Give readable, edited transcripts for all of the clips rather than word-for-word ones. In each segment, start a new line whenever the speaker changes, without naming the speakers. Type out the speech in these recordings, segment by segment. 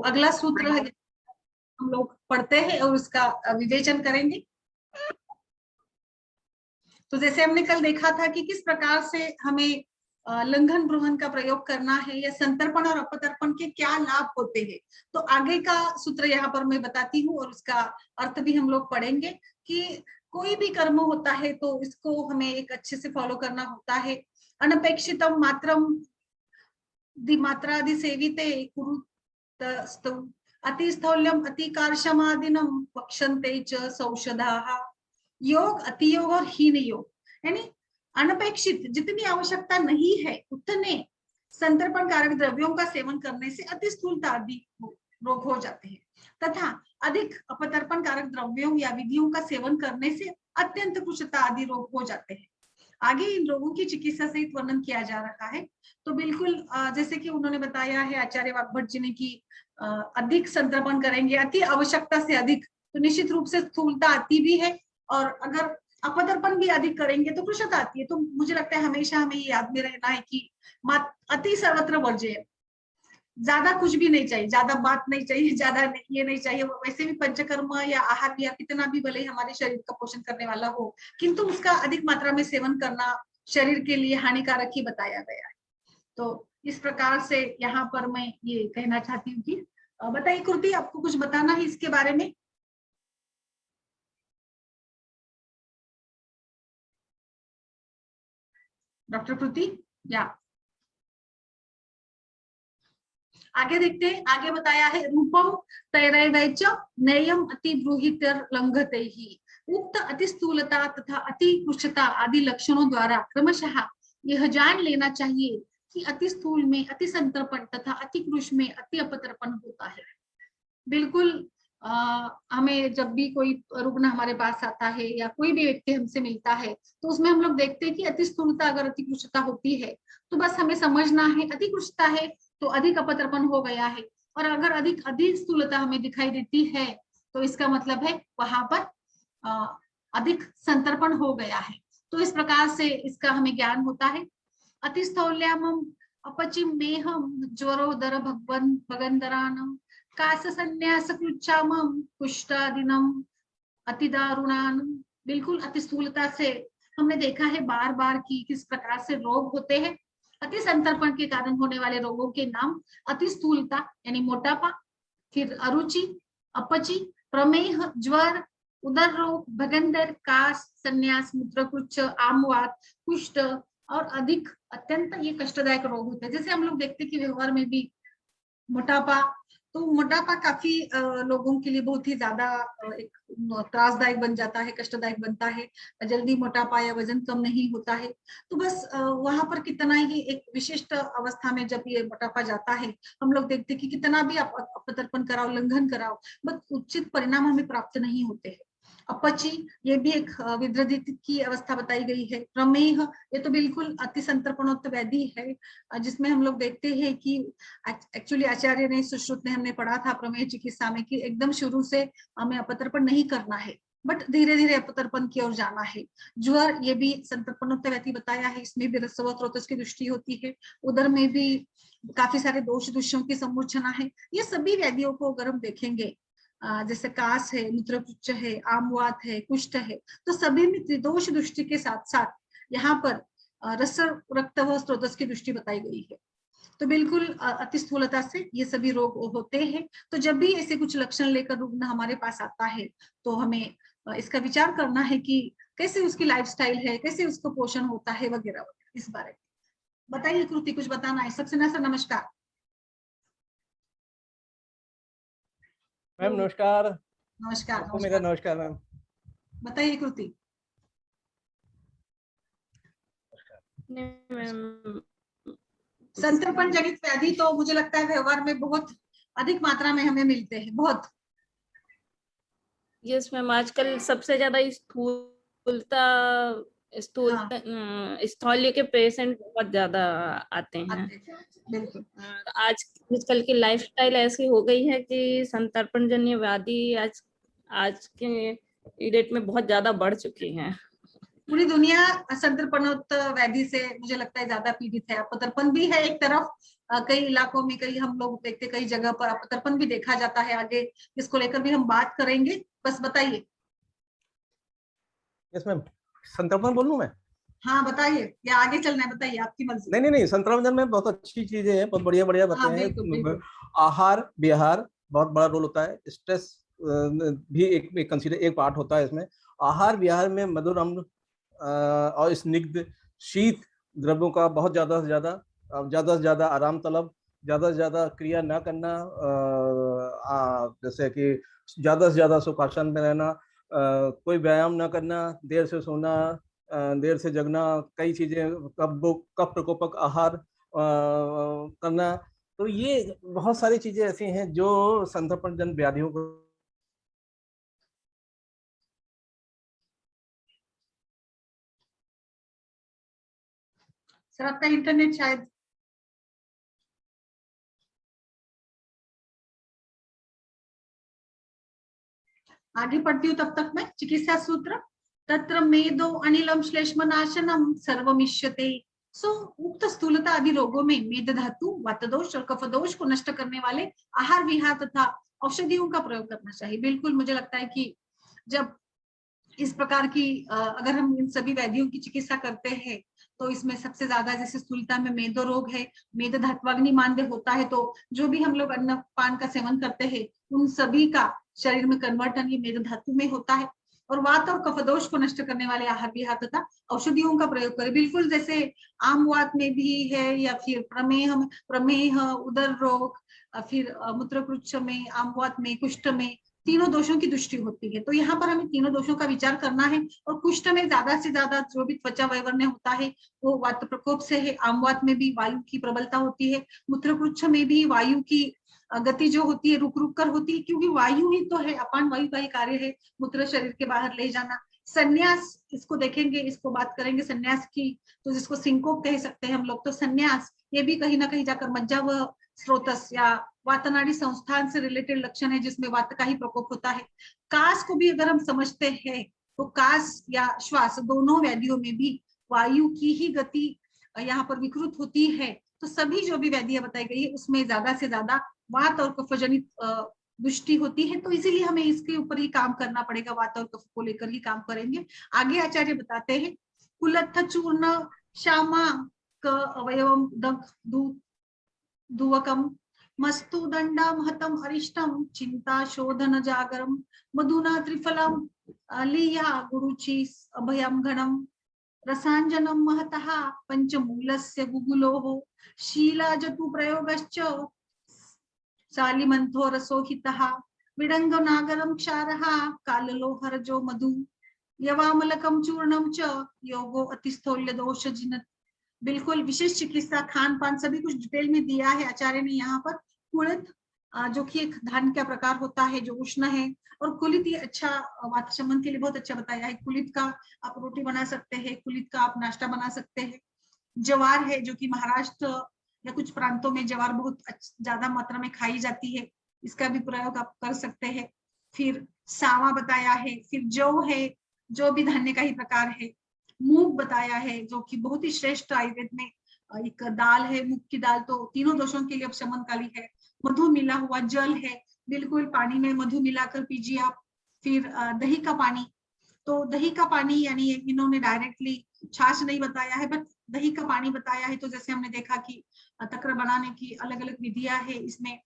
अगला सूत्र हम लोग पढ़ते हैं और उसका विवेचन करेंगे। तो जैसे हमने कल देखा था कि किस प्रकार से हमें लंघन ब्रूहन का प्रयोग करना है या संतर्पण और अपतर्पण के क्या लाभ होते हैं, तो आगे का सूत्र यहाँ पर मैं बताती हूँ और उसका अर्थ भी हम लोग पढ़ेंगे कि कोई भी कर्म होता है तो इसको हमें एक अच्छे से फॉलो करना होता है। अनपेक्षितम मात्रम दिमात्रादि सेविते कुरुतस्तु अतिस्थौल्यम अतिकार्षमादिनम पक्षन्ते च सौषधाः। योग, अतियोग और हीन योग, यानी अनपेक्षित जितनी आवश्यकता नहीं है उतने संतर्पण कारक द्रव्यों का सेवन करने से अति स्थूलता आदि रोग हो जाते हैं, तथा अधिक अपतर्पण कारक द्रव्यों या विधियों का सेवन करने से अत्यंत कुशलता आदि रोग हो जाते हैं। आगे इन रोगों की चिकित्सा सहित वर्णन किया जा रहा है। तो बिल्कुल जैसे कि उन्होंने बताया है आचार्य वाग्भट जी ने कि अधिक संतर्पण करेंगे, अति आवश्यकता से अधिक, तो निश्चित रूप से स्थूलता आती भी है, और अगर अपतर्पण भी अधिक करेंगे तो कृशता आती है। तो मुझे लगता है हमेशा हमें ये याद में रहना है कि अति सर्वत्र वर्ज्य, ज्यादा कुछ भी नहीं चाहिए, ज्यादा बात नहीं चाहिए, ज्यादा ये नहीं चाहिए। वैसे भी पंचकर्म या आहार या कितना भी भले हमारे शरीर का पोषण करने वाला हो, किंतु उसका अधिक मात्रा में सेवन करना शरीर के लिए हानिकारक ही बताया गया है। तो इस प्रकार से यहाँ पर मैं ये कहना चाहती हूँ कि बताइए कृति, आपको कुछ बताना है इसके बारे में? डॉक्टर कृति, या आगे देखते हैं। आगे बताया है रूपम तैरैवैच नयम अति ब्रूहितर लंघते ही। उक्त अति स्थूलता तथा अति कुशलता आदि लक्षणों द्वारा क्रमशः यह जान लेना चाहिए कि अति स्थूल में अति संतर्पण तथा अति कृश में अति अपतर्पण होता है। बिल्कुल हमें जब भी कोई रुग्ण हमारे पास आता है या कोई भी व्यक्ति हमसे मिलता है तो उसमें हम लोग देखते हैं कि अति स्थूलता अगर अति कुशलता होती है तो बस हमें समझना है अति कुशलता है तो अधिक अपतर्पण हो गया है, और अगर अधिक स्थूलता हमें दिखाई देती है तो इसका मतलब है वहां पर अधिक संतर्पण हो गया है। तो इस प्रकार से इसका हमें ज्ञान होता है। अतिस्थौल्यामम अपचिम मेहम ज्वरोदर भगवन भगंदरानम कास संन्यास कृच्छामम कुष्ठादिनम अतिदारुणान। बिल्कुल अति स्थूलता से हमने देखा है बार बार कि किस प्रकार से रोग होते हैं। अति संतर्पण के कारण होने वाले रोगों के नाम अति स्थूलता यानी मोटापा, फिर अरुचि, अपची, प्रमेह, ज्वर, उदर रोग, भगंदर, कास, संन्यास, मूत्रकुच्छ, आमवात, कुष्ठ और अधिक अत्यंत ये कष्टदायक रोग होते हैं। जैसे हम लोग देखते हैं कि व्यवहार में भी मोटापा, तो मोटापा काफी लोगों के लिए बहुत ही ज्यादा एक त्रासदायक बन जाता है, कष्टदायक बनता है। जल्दी मोटापा या वजन कम नहीं होता है। तो बस वहां पर कितना ही एक विशिष्ट अवस्था में जब ये मोटापा जाता है, हम लोग देखते कि कितना भी आप अपतर्पण कराओ, लंघन कराओ, बस उचित परिणाम हमें प्राप्त नहीं होते हैं। अपची, ये भी एक विद्रदित की अवस्था बताई गई है। प्रमेह, ये तो बिल्कुल अति संतर्पणोक्त व्याधि है, जिसमें हम लोग देखते हैं कि एक्चुअली आचार्य ने सुश्रुत ने हमने पढ़ा था प्रमेह चिकित्सा में कि एकदम शुरू से हमें अपतर्पण नहीं करना है, बट धीरे धीरे अपतर्पण की ओर जाना है। ज्वर, ये भी संतर्पणोक्त व्याधि बताया है, इसमें भी रसवत रोतस की दृष्टि होती है। उदर में भी काफी सारे दोष दूषियों की समूर्छना है। ये सभी व्याधियों को अगर हम देखेंगे, जैसे कास है, मूत्रकुच्छ है, आमवात है, कुष्ठ है, तो सभी में त्रिदोष दृष्टि के साथ साथ यहाँ पर रस रक्त व स्रोतस की दृष्टि बताई गई है। तो बिल्कुल अति स्थूलता से ये सभी रोग होते हैं। तो जब भी ऐसे कुछ लक्षण लेकर रुग्ण हमारे पास आता है तो हमें इसका विचार करना है कि कैसे उसकी लाइफस्टाइल है, कैसे उसको पोषण होता है वगैरह वगैरह। इस बारे में बताइए कृति, कुछ बताना है? सक्सेना सर नमस्कार।
मैम नमस्कार।
नमस्कार।
आपको मेरा नमस्कार मैम।
बताइए कृति। संतर्पण जनित व्याधि तो मुझे लगता है व्यवहार में बहुत अधिक मात्रा में हमें मिलते हैं, बहुत।
यस मैम, आजकल सबसे ज्यादा स्थूल्य के पेशेंट बहुत ज्यादा आते हैं।
बिल्कुल।
आजकल की लाइफस्टाइल ऐसी हो गई है कि संतर्पण जन्य व्याधि आज के डेट में बहुत ज्यादा बढ़ चुकी है।
पूरी दुनिया संतर्पणोक्त व्याधि से मुझे लगता है ज्यादा पीड़ित है। अपतर्पण भी है एक तरफ, कई इलाकों में, कई हम लोग देखते, कई जगह पर अपतर्पण भी देखा जाता है। आगे इसको लेकर भी हम बात करेंगे, बस बताइए।
इसमें संतर्पण बोलूं मैं?
हाँ बताइए, या आगे चलना है, बताइए, आपकी मर्जी।
नहीं नहीं नहीं, संतर्पण में बहुत अच्छी चीजें हैं, बहुत बढ़िया बढ़िया बातें
हाँ
हैं।
बिल्कुल बिल्कुल।
आहार विहार बहुत बड़ा रोल होता है। स्ट्रेस भी एक कंसीडर एक पार्ट होता है इसमें। आहार विहार में मधुर अम्ल और स्निग्ध शीत द्रव्यों का बहुत ज्यादा से ज्यादा आराम तलब, ज्यादा से ज्यादा क्रिया ना करना, जैसे कि ज्यादा से ज्यादा सुखासन में रहना, कोई व्यायाम ना करना, देर से सोना, देर से जगना, कई चीजें, कफ प्रकोपक आहार करना। तो ये बहुत सारी चीजें ऐसी हैं जो संतर्पण जन व्याधियों को।
सर आपका इंटरनेट शायद, आगे पढ़ती हूँ तब तक मैं। चिकित्सा सूत्र, तत्र मेदो अनिलम श्लेष्मनाशनम सर्वमिष्यते। सो उक्त स्थूलता आदि रोगों में मेद धातु, वात दोष और कफ दोष को नष्ट करने वाले आहार विहार तथा औषधियों का प्रयोग करना चाहिए। बिल्कुल, मुझे लगता है कि जब इस प्रकार की अगर हम इन सभी व्याधियों की चिकित्सा करते हैं तो इसमें सबसे ज्यादा, जैसे स्थूलता में मेदो रोग है, मेद धात्वाग्नि मांद्य होता है, तो जो भी हम लोग अन्न पान का सेवन करते हैं उन सभी का शरीर में कन्वर्टन ये मेद धातु में होता है। और वात और कफदोष को नष्ट करने वाले आहार विहार तथा औषधियों का प्रयोग करें। बिल्कुल, जैसे आम वात में भी है, या फिर प्रमेह, उदर रोग, फिर मूत्रकुच्छ में, आम वात में, कुष्ठ में, तीनों दोषों की दृष्टि होती है। तो यहाँ पर हमें तीनों दोषों का विचार करना है। और कुष्ठ में ज्यादा से ज्यादा जो भी त्वचा वैवर्ण्य होता है वो वात प्रकोप से है। आमवात में भी वायु की प्रबलता होती है। मूत्रकुच्छ में भी वायु की गति जो होती है रुक रुक कर होती है, क्योंकि वायु ही तो है, अपान वायु का ही कार्य है मूत्र शरीर के बाहर ले जाना। संन्यास, इसको देखेंगे, इसको बात करेंगे संन्यास की, तो जिसको सिंकोप कह सकते हैं हम लोग। तो संन्यास ये भी कहीं ना कहीं जाकर मज्जा व स्रोतस या वातनाड़ी संस्थान से रिलेटेड लक्षण है, जिसमें वात का ही प्रकोप होता है। कास को भी अगर हम समझते हैं तो कास या श्वास दोनों व्याधियों में भी वायु की ही गति यहाँ पर विकृत होती है। तो सभी जो भी व्याधियां बताई गई है उसमें ज्यादा से ज्यादा वात और कफजनित दृष्टि होती है। तो इसीलिए हमें इसके ऊपर ही काम करना पड़ेगा, वात और कफ को लेकर ही काम करेंगे। आगे आचार्य बताते हैं, कुलत्थ चूर्ण श्यामा अवयवम धुवकम मस्तु दंडम हतम अरिष्टम चिंता शोधन जागरम मधुना त्रिफलम लीया गुरुचि अभयम घनम रसांजनम महतः पंचमूलस्य गुगुलोः शीलाजतु प्रयोगश्च सालिमंथो रसोहितः विडंग नागरम क्षारः काललोहरजो मधु यवामलकम चूर्णम च योगो अतिस्थौल्य दोष जिनत। बिल्कुल, विशेष चिकित्सा, खान पान सभी कुछ डिटेल में दिया है आचार्य ने यहाँ पर। कुलित जो कि एक धान का प्रकार होता है जो उष्ण है, और कुलित ये अच्छा वात शमन के लिए बहुत अच्छा बताया है। कुलित का आप रोटी बना सकते हैं, कुलित का आप नाश्ता बना सकते हैं। ज्वार है जो कि महाराष्ट्र या कुछ प्रांतों में ज्वार बहुत ज्यादा मात्रा में खाई जाती है, इसका भी प्रयोग आप कर सकते हैं। फिर सावा बताया है, फिर जौ है, जो भी धान्य का ही प्रकार है। मूंग बताया है जो कि बहुत ही श्रेष्ठ आयुर्वेद में एक दाल है, मूंग की दाल, तो तीनों दोषों के लिए उपशमनकारी है। मधु मिला हुआ जल है, बिल्कुल पानी में मधु मिलाकर पीजिए आप। फिर दही का पानी, तो दही का पानी यानी इन्होंने डायरेक्टली छाछ नहीं बताया है, बट दही का पानी बताया है। तो जैसे हमने देखा कि तक्र बनाने की अलग अलग विधियां है, इसमें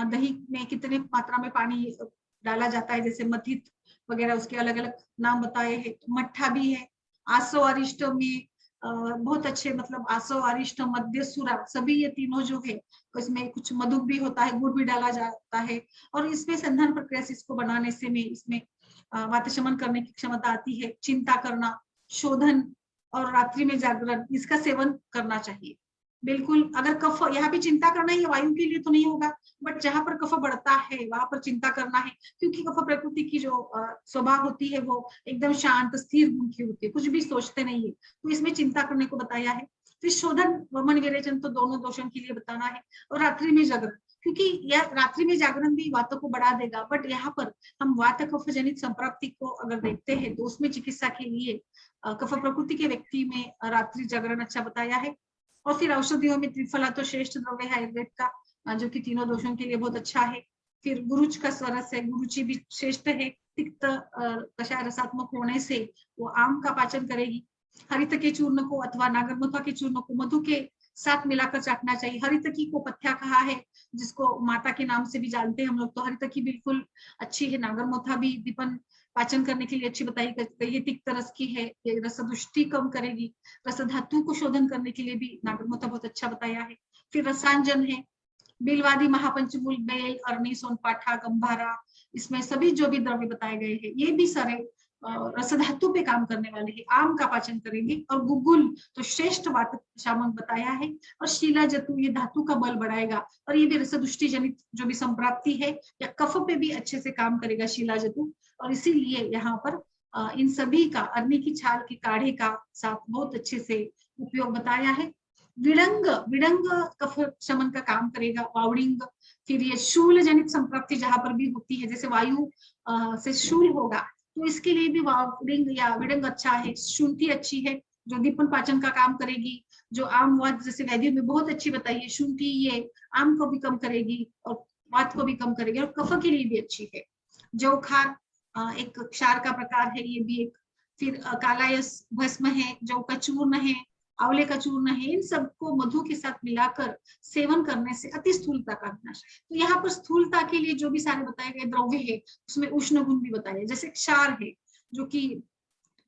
दही में कितने मात्रा में पानी डाला जाता है, जैसे मथित वगैरह उसके अलग अलग नाम बताए हैं। मट्ठा भी है। आसो अरिष्ट में बहुत अच्छे, मतलब आसो अरिष्ट मध्य सुरा, सभी ये तीनों जो है इसमें कुछ मधु भी होता है, गुड़ भी डाला जाता है। और इसमें संधान प्रक्रिया से इसको बनाने से में इसमें वात शमन करने की क्षमता आती है। चिंता करना, शोधन और रात्रि में जागरण, इसका सेवन करना चाहिए। बिल्कुल, अगर कफ, यहाँ पे चिंता करना ही वायु के लिए तो नहीं होगा, बट जहां पर कफ बढ़ता है वहां पर चिंता करना है, क्योंकि कफ प्रकृति की जो स्वभाव होती है वो एकदम शांत स्थिर गुण की होती है, कुछ भी सोचते नहीं है, तो इसमें चिंता करने को बताया है। फिर शोधन वमन विरेचन तो दोनों दोषों के लिए बताना है। और रात्रि में जागरण, क्योंकि यह रात्रि में जागरण भी वातों को बढ़ा देगा, बट यहाँ पर हम वात कफ जनित संप्राप्ति को अगर देखते हैं तो उसमें चिकित्सा के लिए कफ प्रकृति के व्यक्ति में रात्रि जागरण अच्छा बताया है। और फिर औषधियों में त्रिफला तो श्रेष्ठ द्रव्य है आयुर्वेद का, जो कि तीनों दोषों के लिए बहुत अच्छा है। फिर गुरुच का स्वरस है, गुरुचि भी श्रेष्ठ है, तिक्त कषाय रसात्मक होने से वो आम का पाचन करेगी। हरित के चूर्ण को अथवा नागरमोथा के चूर्ण को मधु के साथ मिलाकर चाटना चाहिए। हरितकी को पथ्या कहा है, जिसको माता के नाम से भी जानते हैं हम लोग, तो हरितकी बिल्कुल अच्छी है। नागरमोथा भी दीपन पाचन करने के लिए अच्छी बताई गई है, तिक्त रस की है, ये रसदुष्टि कम करेगी। रस धातु को शोधन करने के लिए भी नागरमोथा बहुत अच्छा बताया है। फिर रसांजन है, बिलवादी, महापंचमूल, बेल, अरनी, सोनपाठा, गंभारा, इसमें सभी जो भी द्रव्य बताए गए हैं ये भी सारे रस धातु पे काम करने वाले हैं, आम का पाचन करेंगे। और गुगुल तो श्रेष्ठ वात शामक बताया है, और शीला जतु ये धातु का बल बढ़ाएगा, और ये भी रसदुष्टि जनित जो भी संप्राप्ति है या कफ पे भी अच्छे से काम करेगा शीला जतु। और इसीलिए यहाँ पर इन सभी का अरनी की छाल के काढ़े का साथ बहुत अच्छे से उपयोग बताया है। विड़ंग, विड़ंग कफ शमन का काम करेगा। वावड़िंग, फिर ये शूल जनित संप्राप्ति जहां पर भी होती है, जैसे वायु से शूल होगा तो इसके लिए भी वावड़िंग या विड़ंग अच्छा है। शुंठी अच्छी है, जो दीपन पाचन का काम करेगी। जो आम वात जैसे वैद्यों में बहुत अच्छी बताई है शुंठी, ये आम को भी कम करेगी और वात को भी कम करेगी, और कफ के लिए भी अच्छी है। जो खार एक क्षार का प्रकार है, ये भी एक। फिर कालायस भस्म है, जो का चूर्ण है, आंवले का चूर्ण है, इन सबको मधु के साथ मिलाकर सेवन करने से अति स्थूलता का विनाश। तो यहाँ पर स्थूलता के लिए जो भी सारे बताए गए द्रव्य है उसमें उष्ण गुण भी बताए, जैसे क्षार है जो कि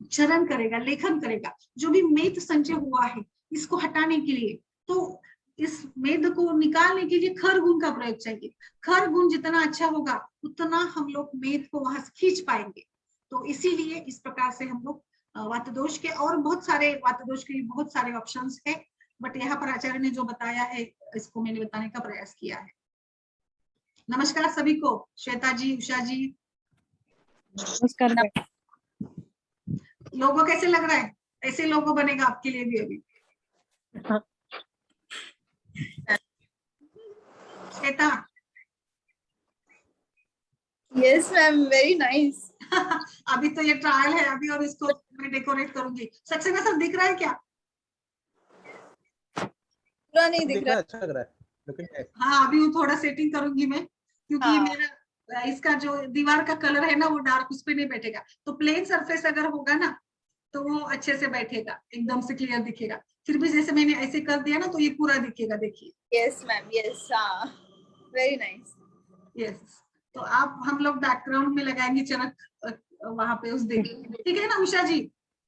क्षरण करेगा, लेखन करेगा। जो भी मेद संचय हुआ है इसको हटाने के लिए, तो इस मेद को निकालने के लिए खर गुण का प्रयोग चाहिए। खर गुण जितना अच्छा होगा उतना हम लोग मेद को वहां से खींच पाएंगे। तो इसीलिए इस प्रकार से हम लोग वातदोष के, और बहुत सारे वातदोष के बहुत सारे ऑप्शंस है, बट यहाँ पर आचार्य ने जो बताया है इसको मैंने बताने का प्रयास किया है। नमस्कार सभी को, श्वेता जी, उषा जी।
नमस्कार।
लोगो कैसे लग रहा है? ऐसे लोगो बनेगा आपके लिए भी अभी। Shweta?
Yes ma'am, very nice.
अभी तो ये ट्रायल है अभी, और इसको मैं डेकोरेट करूंगी। सक्सेना सर दिख रहा है क्या?
पूरा नहीं दिख रहा।
अच्छा लग रहा है लेकिन।
हाँ, अभी वो थोड़ा सेटिंग करूंगी मैं, क्योंकि
हाँ।
मेरा इसका जो दीवार का कलर है ना वो डार्क, उस पे नहीं बैठेगा। तो प्लेन सरफेस अगर होगा ना तो वो अच्छे से बैठेगा, एकदम से क्लियर दिखेगा। फिर भी जैसे मैंने ऐसे कर दिया ना तो ये पूरा दिखेगा, देखिए।
Yes ma'am, yes. हाँ, वेरी नाइस।
यस, तो आप हम लोग बैकग्राउंड में लगाएंगे चरक वहां पे उस दिन, ठीक है ना उषा जी?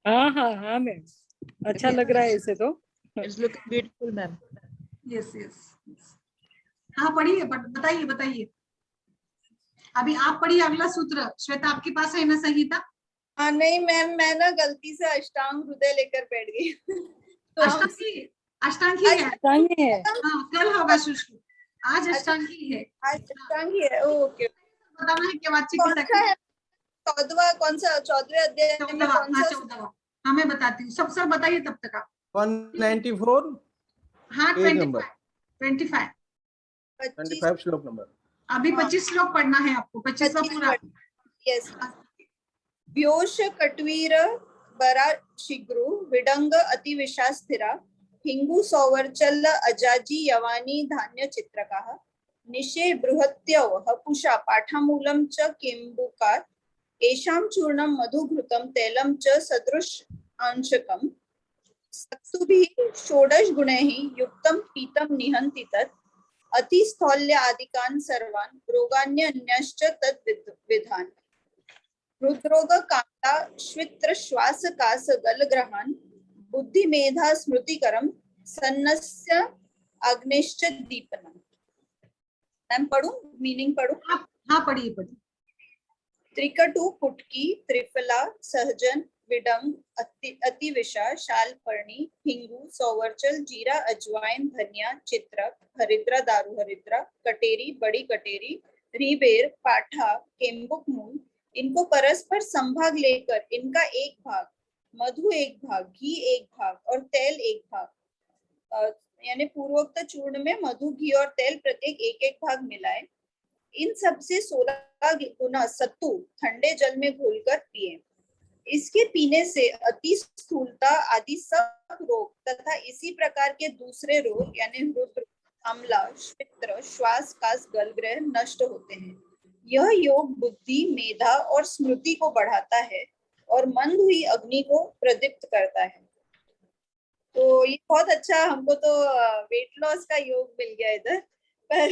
हाँ हाँ हाँ मैम, अच्छा लग रहा है ऐसे तो।
It's looking beautiful, ma'am.
Yes yes. हाँ पढ़िए, बताइए बताइए। अभी आप पढ़िए अगला सूत्र। श्वेता आपके पास है ना संहिता?
हाँ नहीं मैम, मैं ना गलती से अष्टांग हृदय लेकर बैठ गई। तो
अष्टांगी, अष्टांगी है।
अष्टांगी है।
हाँ, कल होगा शुष्क, आज अष्टांगी है।
आज अष्टांगी है। ओके।
बताना है क्या बातचीत
कौन सा है? 14वां कौन सा? 14वें अध्याय में कौन सा?
14वां। हाँ मैं बताती हूँ, सब सर बताइए तब तक आप।
194
हाँ,
पेज नंबर
25
श्लोक नंबर।
अभी 25 श्लोक पढ़ना है आपको, 25वां पूरा।
यस। व्योष कट्वीर बरा शीघ्रु विडंग अति विषा स्थिरा हिंगु सौवर्चल अजाजी यवानी धान्य चित्रकाः निशे बृहत्यव हपुषा पाठामूलं च केम्बुकात् एषां चूर्णं मधुघृतं तैलं च सदृश अंशकम् सत्तुभिः षोडश गुणैः युक्तं पीतं निहन्ति तत् अतिस्थौल्य आदिकान् सर्वान् रोगान्यन्यश्च तद् विधान् हृद्रोग कांता श्वित्र श्वास कास गलग्रहान् बुद्धि मेधा स्मृतिकरम सन्नस्य अग्निश्च दीपनम। मैम पढ़ूं? मीनिंग पढ़ूं?
हाँ पढ़िए पढ़िए।
त्रिकटु पुटकी त्रिफला सहजन विडंग अतिविषा शालपर्णी हिंगू सौवर्चल जीरा अजवाइन धनिया चित्रक हरिद्रा दारू हरिद्रा कटेरी बड़ी कटेरी रीबेर पाठा केम्बुक मूल, इनको परस्पर संभाग लेकर इनका एक भाग मधु एक भाग घी एक भाग और तेल एक भाग, यानी पूर्वोक्त चूर्ण में मधु घी और तेल प्रत्येक एक एक भाग मिलाए। इन सब से 16 गुना सत्तू ठंडे जल में घोलकर पिए। इसके पीने से अति स्थूलता आदि सब रोग तथा इसी प्रकार के दूसरे रोग यानी रुद्र, अम्ला, श्वित्र, श्वास, कास, गलग्रह नष्ट होते हैं। यह योग बुद्धि, मेधा और स्मृति को बढ़ाता है और मंद हुई अग्नि को प्रदीप्त करता है। तो ये बहुत अच्छा, हमको तो वेट लॉस का योग मिल गया इधर, पर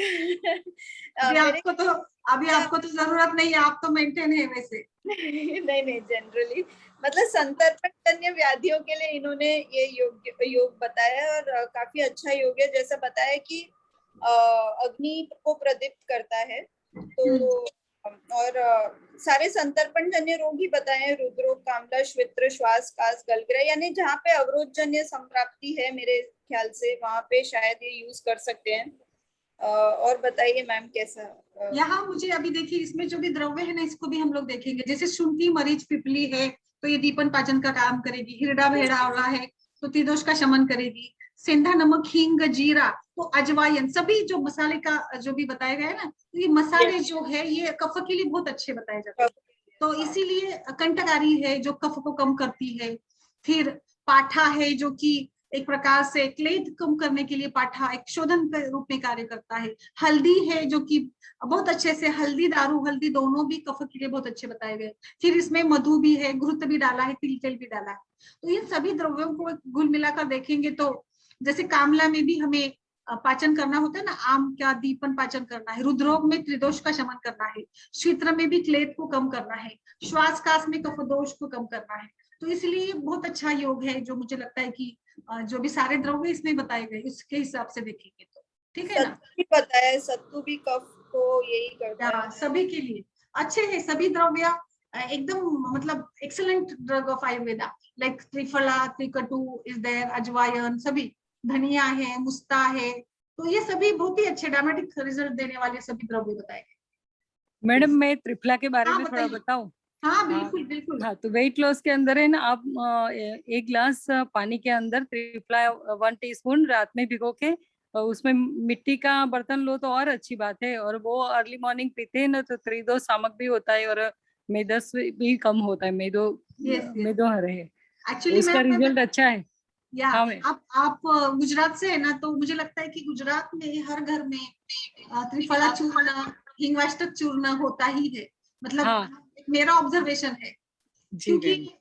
अभी आपको तो जरूरत नहीं है, आप तो मेंटेन है वैसे।
नहीं जनरली मतलब संतर्पणजन्य व्याधियों के लिए इन्होंने ये योग बताया और काफी अच्छा योग है। जैसा बताया कि अग्नि को प्रदीप्त करता है, तो और सारे संतर्पणजन्य रोग ही बताए हैं, रुद्रोग, कामला, श्वित्र, श्वास, कास, गलग्रह, यानी जहाँ पे अवरोधजन्य संप्राप्ति है मेरे ख्याल से वहां पे शायद ये यूज कर सकते हैं। और बताइए मैम कैसा?
यहाँ मुझे अभी देखिए इसमें जो भी द्रव्य है ना, इसको भी हम लोग देखेंगे। जैसे शुंठी, मरीच, पिपली है तो ये दीपन पाचन का काम करेगी। हिरडा भेड़ा आवला है तो त्रिदोष का शमन करेगी। सेंधा नमक, हींग, जीरा, तो अजवाइन, सभी जो मसाले का जो भी बताया गया है ना, तो ये मसाले जो है ये कफ के लिए बहुत अच्छे बताए जाते हैं। तो इसीलिए कंटकारी है जो कफ को कम करती है। फिर पाठा है जो कि एक प्रकार से क्लेद कम करने के लिए पाठा एक शोधन के रूप में कार्य करता है। हल्दी है जो कि बहुत अच्छे से, हल्दी, दारू, हल्दी दोनों भी कफ के लिए बहुत अच्छे बताए गए। फिर इसमें मधु भी है, घृत भी डाला है, तिल तेल भी डाला है। तो इन सभी द्रव्यों को घुल मिलाकर देखेंगे तो जैसे कामला में भी हमें पाचन करना होता है ना, आम का दीपन पाचन करना है। रुद्रोग में त्रिदोष का शमन करना है। श्वित्र में भी क्लेद को कम करना है। श्वास कास में कफ दोष को कम करना है। तो इसलिए बहुत अच्छा योग है जो मुझे लगता है कि जो भी सारे द्रव्य इसमें बताए गए उसके हिसाब से देखेंगे तो ठीक है ना।
सत्तू भी बताया है, सत्तू भी कफ को यही करता है।
सभी के लिए अच्छे है सभी द्रव्य, एकदम मतलब excellent drug of Ayurveda. Like triphala, trikatu is there, ajwain, सभी, धनिया है, मुस्ता है, तो ये सभी बहुत ही अच्छे डायमेटिक रिजल्ट देने वाले सभी द्रव्य बताए गए।
मैडम मैं त्रिफला के बारे में थोड़ा
बताइए।
बताऊं?
हाँ बिल्कुल बिल्कुल।
हाँ, तो वेट लॉस के अंदर है ना, आप 1 गिलास पानी के अंदर त्रिफला 1 टीस्पून रात में भिगो के उसमें मिट्टी का बर्तन लो तो और अच्छी बात है। और वो अर्ली मॉर्निंग पीते हैं ना तो त्रिदोष शामक भी होता है और मेदस भी कम होता है, मेदो रहे।
एक्चुअली
उसका रिजल्ट अच्छा है।
या
हाँ,
आप गुजरात से है ना, तो मुझे लगता है कि गुजरात में हर घर में त्रिफला चूर्ण, हिंगवाष्टक चूर्ण होता ही है। मतलब
हाँ,
मेरा ऑब्जर्वेशन है,
जी
क्योंकि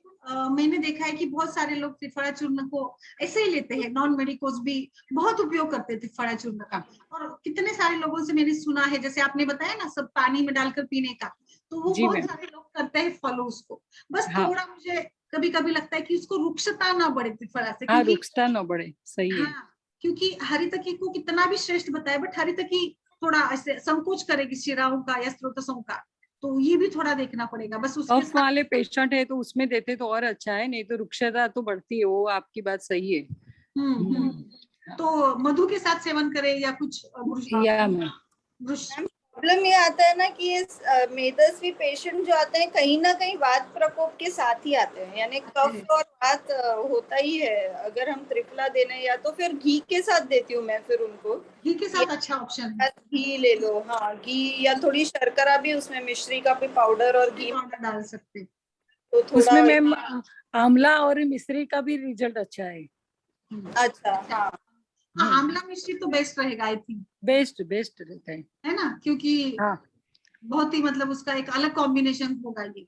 मैंने देखा है कि बहुत सारे लोग त्रिफला चूर्ण को ऐसे ही लेते हैं। नॉन मेडिकोज भी बहुत उपयोग करते हैं त्रिफला चूर्ण का। और कितने सारे लोगों से मैंने सुना है, जैसे आपने बताया ना सब पानी में डालकर पीने का, तो वो बहुत सारे लोग करते हैं फॉलो उसको। बस थोड़ा मुझे कभी कभी लगता है कि उसको रुक्षता ना बढ़े त्रिफला से,
हाँ, रुक्षता ना बढ़े, सही है।
हाँ, क्योंकि हरितकी को कितना भी श्रेष्ठ बताए बट हरितकी थोड़ा ऐसे संकोच करेगी शिराओं का या स्रोतसों का, तो ये भी थोड़ा देखना पड़ेगा। बस उसके
कफ वाले पेशेंट है तो उसमें देते तो और अच्छा है, नहीं तो रुक्षता तो बढ़ती है, वो आपकी बात सही है।
तो मधु के साथ सेवन करें या कुछ
या मैं
प्रॉब्लम ये आता है ना कि ये मेदस्वी पेशेंट जो आते हैं कहीं ना कहीं वात प्रकोप के साथ ही आते हैं, यानी कफ और वात होता ही है। अगर हम त्रिफला देने, या तो फिर घी के साथ देती हूँ मैं, फिर उनको
घी के साथ अच्छा ऑप्शन है।
घी ले लो, हाँ घी, या थोड़ी शर्करा भी, उसमें मिश्री का भी पाउडर और घी
पाउडर डाल सकते,
तो थोड़ा
उसमें मैम आंवला और मिश्री का भी रिजल्ट अच्छा है।
अच्छा, हाँ
आंवला मिश्री तो बेस्ट रहेगा आई थिंक,
बेस्ट रहता
है ना, क्योंकि बहुत ही मतलब उसका एक अलग कॉम्बिनेशन होगा ये।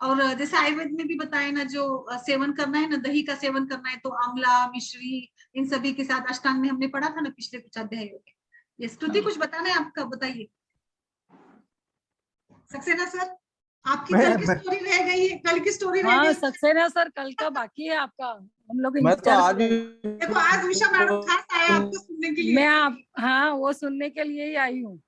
और जैसे आयुर्वेद में भी बताया ना, जो सेवन करना है ना, दही का सेवन करना है तो आंवला, मिश्री, इन सभी के साथ अष्टांग में हमने पढ़ा था ना पिछले कुछ अध्यायों में। ये स्तुति कुछ बताना है आपका, बताइए सक्सेना सर। आपकी कल की स्टोरी रह गई है, कल की स्टोरी रह गई।
सक्सेना सर कल का बाकी है आपका, हम लोग
मैं तो आज
देखो आज उषा मैडम खास आया आपको सुनने के लिए।
मैं वो सुनने के लिए ही आई हूँ।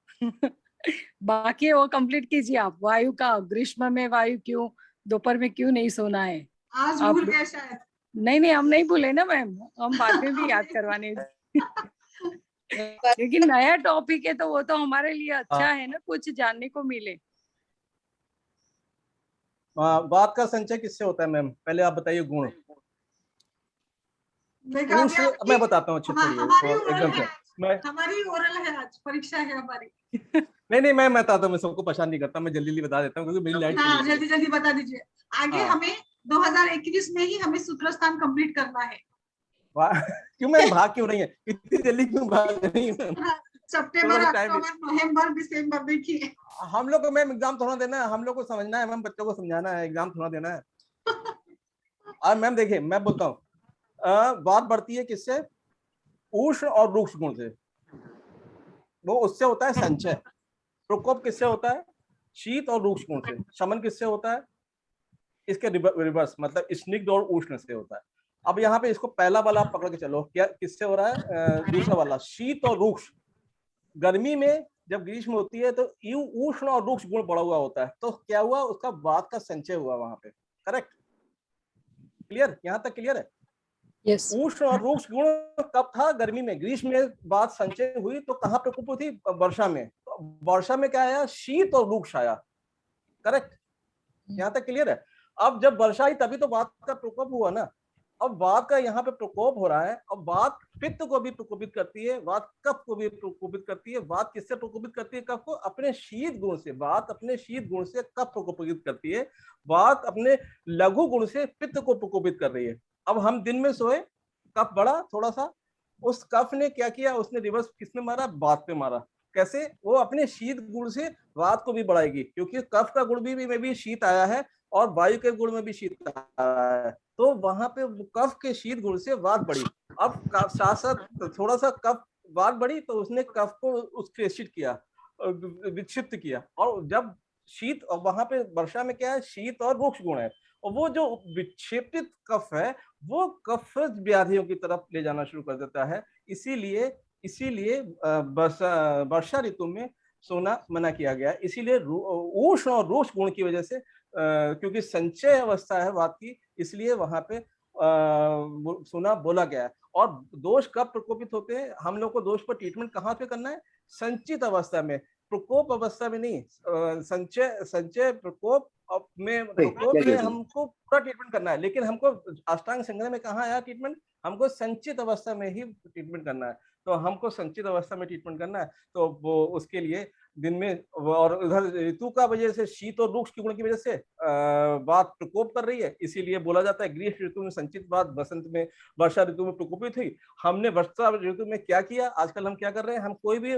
बाकी वो कंप्लीट कीजिए आप। वायु का, ग्रीष्म में वायु क्यों, दोपहर में क्यों नहीं सोना है।
आज भूल गए शायद।
नहीं हम नहीं भूले ना मैम, हम बाद में भी याद करवाने। लेकिन नया टॉपिक है तो वो तो हमारे लिए अच्छा है ना, कुछ जानने को मिले।
वात का संचय किससे होता है मैम, पहले आप बताइए गुण। मैं बताता हूँ, अच्छे
हमारी
एकदम से।
हमारी ओरल है आज, परीक्षा है हमारी।
नहीं मैं बताता हूँ, मैं सबको परेशान नहीं करता, मैं जल्दी जल्दी बता देता हूँ क्योंकि मेरी लाइट
हाँ
चली गई।
जल्दी जल्दी बता दीजिए। आगे
हाँ।
हमें 2021 में ही हमें सूत्रस्थान कंप्लीट करना है।
क्यों मैम भाग क्यों रही है, इतनी जल्दी क्यों भाग रही है मैम?
सितंबर,
थोड़ा टाइम,
अक्टूबर, नवंबर, दिसंबर देखिए।
हम लोग को मैम एग्जाम थोड़ा देना है, हम लोग को समझना है मैम, बच्चों को समझाना है, एग्जाम थोड़ा देना है। और मैम देखिए मैं बोलता हूँ, बात बढ़ती है किससे, उष्ण और रूक्ष गुण से। वो उससे होता है संचय। प्रकोप किससे होता है, शीत और रूक्ष गुण से। शमन किससे होता है, इसके रिवर्स मतलब स्निग्ध और उष्ण से होता है। अब यहाँ पे इसको पहला वाला आप पकड़ के चलो, क्या किससे हो रहा है, दूसरा वाला शीत और रूक्ष। गर्मी में जब ग्रीष्म होती है तो उष्ण और रूक्ष गुण बढ़ा हुआ होता है, तो क्या हुआ, उसका वात का संचय हुआ वहां पे। करेक्ट, क्लियर, यहाँ तक क्लियर है?
यस
उष्ण और रूक्ष गुण कब था, गर्मी में। ग्रीष्म में बात संचय हुई तो कहाँ प्रकोप थी, वर्षा में। तो वर्षा में क्या आया, शीत और रूक्ष आया। करेक्ट, यहाँ तक क्लियर है? अब जब वर्षा आई तभी तो वात का प्रकोप हुआ ना। अब वात का यहाँ पे प्रकोप हो रहा है। अब वात पित्त को भी प्रकोपित करती है, वात कफ को भी प्रकोपित करती है। वात किससे प्रकोपित करती है, कफ को? अपने शीत गुण से। वात अपने शीत गुण से कफ प्रकोपित करती है, वात अपने लघु गुण से पित्त को प्रकोपित कर रही है। अब हम दिन में सोए, कफ बढ़ा थोड़ा सा, उस कफ ने क्या किया, उसने रिवर्स किसमें मारा, वात पे मारा। कैसे, वो अपने शीत गुण से वात को भी बढ़ाएगी, क्योंकि कफ का गुण भी में भी शीत आया है और वायु के गुण में भी शीत आया है, तो वहां पे कफ के शीत गुण से वात बढ़ी। अब साथ साथ थोड़ा सा कफ वात बढ़ी तो उसने कफ को उत्प्रेषित किया, विक्षिप्त किया। और जब शीत, और वहां पे वर्षा में क्या है, शीत और रूक्ष गुण है, और वो जो विक्षेपित कफ है वो कफ व्याधियों की तरफ ले जाना शुरू कर देता है। इसीलिए इसीलिए वर्षा ऋतु में सोना मना किया गया। इसीलिए उष्ण और रूक्ष गुण की वजह से, क्योंकि संचय अवस्था है वात की, इसलिए वहां पे सोना बोला गया है। और दोष कब प्रकोपित होते हैं, हम लोग को दोष पर ट्रीटमेंट कहाँ पे करना है, संचित अवस्था में, प्रकोप अवस्था में नहीं। संचय प्रकोप में हमको पूरा ट्रीटमेंट करना है, लेकिन हमको अष्टांग संग्रह में कहाँ आया ट्रीटमेंट, हमको संचित अवस्था में ही ट्रीटमेंट करना है। तो हमको संचित अवस्था में ट्रीटमेंट करना है, तो वो उसके लिए दिन में, और उधर ऋतु का वजह से शीत और रूक्ष के गुण की वजह से बात प्रकोप कर रही है, इसीलिए बोला जाता है ग्रीष्म ऋतु में संचित बात, बसंत में, वर्षा ऋतु में प्रकोपित हुई। हमने वर्षा ऋतु में क्या किया, आजकल हम क्या कर रहे हैं, हम कोई भी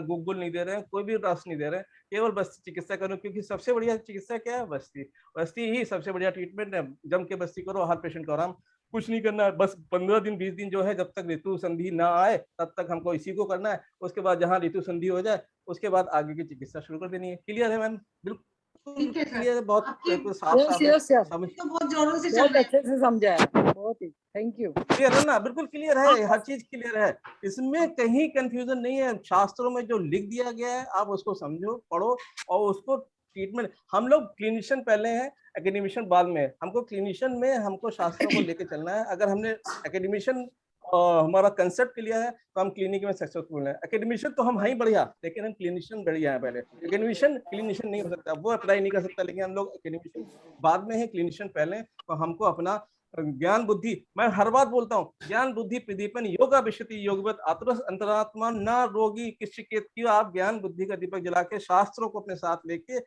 गुग्गुल नहीं दे रहे हैं, कोई भी रस नहीं दे रहे हैं, केवल बस्ती चिकित्सा करो, क्योंकि सबसे बढ़िया चिकित्सा क्या है, बस्ती। बस्ती ही सबसे बढ़िया ट्रीटमेंट है। जम के बस्ती करो, हर पेशेंट को आराम। कुछ नहीं करना है, बस 15 दिन 20 दिन जो है, जब तक ऋतु संधि ना आए तब तक हमको इसी को करना है। उसके बाद जहाँ ऋतु संधि हो जाए उसके बाद आगे की चिकित्सा शुरू कर देनी है। क्लियर है मैम? बिल्कुल
ठीक है सर,
क्लियर है, बहुत
आपकी
साफ साफ है,
यस यस
समझ
तो बहुत जोरों से चल
बहुत
रही है।
अच्छे से समझा है, बहुत ही थैंक यू।
क्लियर है ना, बिल्कुल क्लियर है, हर चीज क्लियर है, इसमें कहीं कंफ्यूजन नहीं है। शास्त्रों में जो लिख दिया गया है आप उसको समझो, पढ़ो और उसको ट्रीटमेंट। हम लोग क्लिनिशियन पहले हैं, एकेडमिशियन बाद में। हमको क्लिनिशियन में हमको शास्त्रों को लेके चलना है। अगर हमने एकेडमिशियन हमारा कंसेप्ट क्लियर है तो हम क्लिनिक में सक्सेसफुल हैं। एकेडमिशियन तो हम हैं ही बढ़िया, लेकिन हम क्लिनिशियन बढ़िया है पहले। एकेडमिशियन क्लिनिशियन नहीं हो सकता, वो अप्लाई नहीं कर सकता, लेकिन हम लोग एकेडमिशियन बाद में है, क्लिनिशियन पहले। तो हमको अपना ज्ञान बुद्धि, मैं हर बात बोलता हूँ, ज्ञान बुद्धि प्रदीपन योगा विशति योगवत आतुरस अंतरात्मा न रोगी किश्चिकेत। क्यों आप ज्ञान बुद्धि का दीपक जला के शास्त्रों को अपने साथ लेके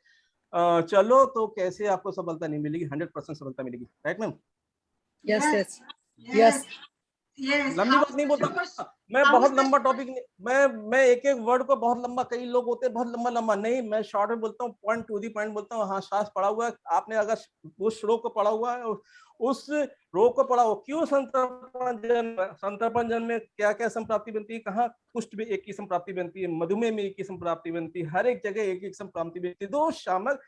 चलो, तो कैसे आपको सफलता नहीं मिलेगी, 100% सफलता मिलेगी। Right ma'am?
Yes yes yes
लंबी बात नहीं बोलता मैं, बहुत लंबा टॉपिक नहीं, मैं एक एक वर्ड को बहुत लंबा, कई लोग होते हैं बहुत लंबा लंबा नहीं, मैं शॉर्ट में बोलता हूँ, पॉइंट टू दी पॉइंट बोलता हूँ। हाँ, शास्त्र पढ़ा हुआ है आपने, अगर उस श्लोक को पढ़ा हुआ है, उस रोग को पढ़ा हो, क्यों संतर्पण जन्म में क्या क्या संप्राप्ति बनती है, कहाँ कुष्ठ में एक की संप्राप्ति बनती है, मधुमेह में एक की संप्राप्ति बनती है, हर एक जगह एक एक संप्राप्ति बनती है। दो शामक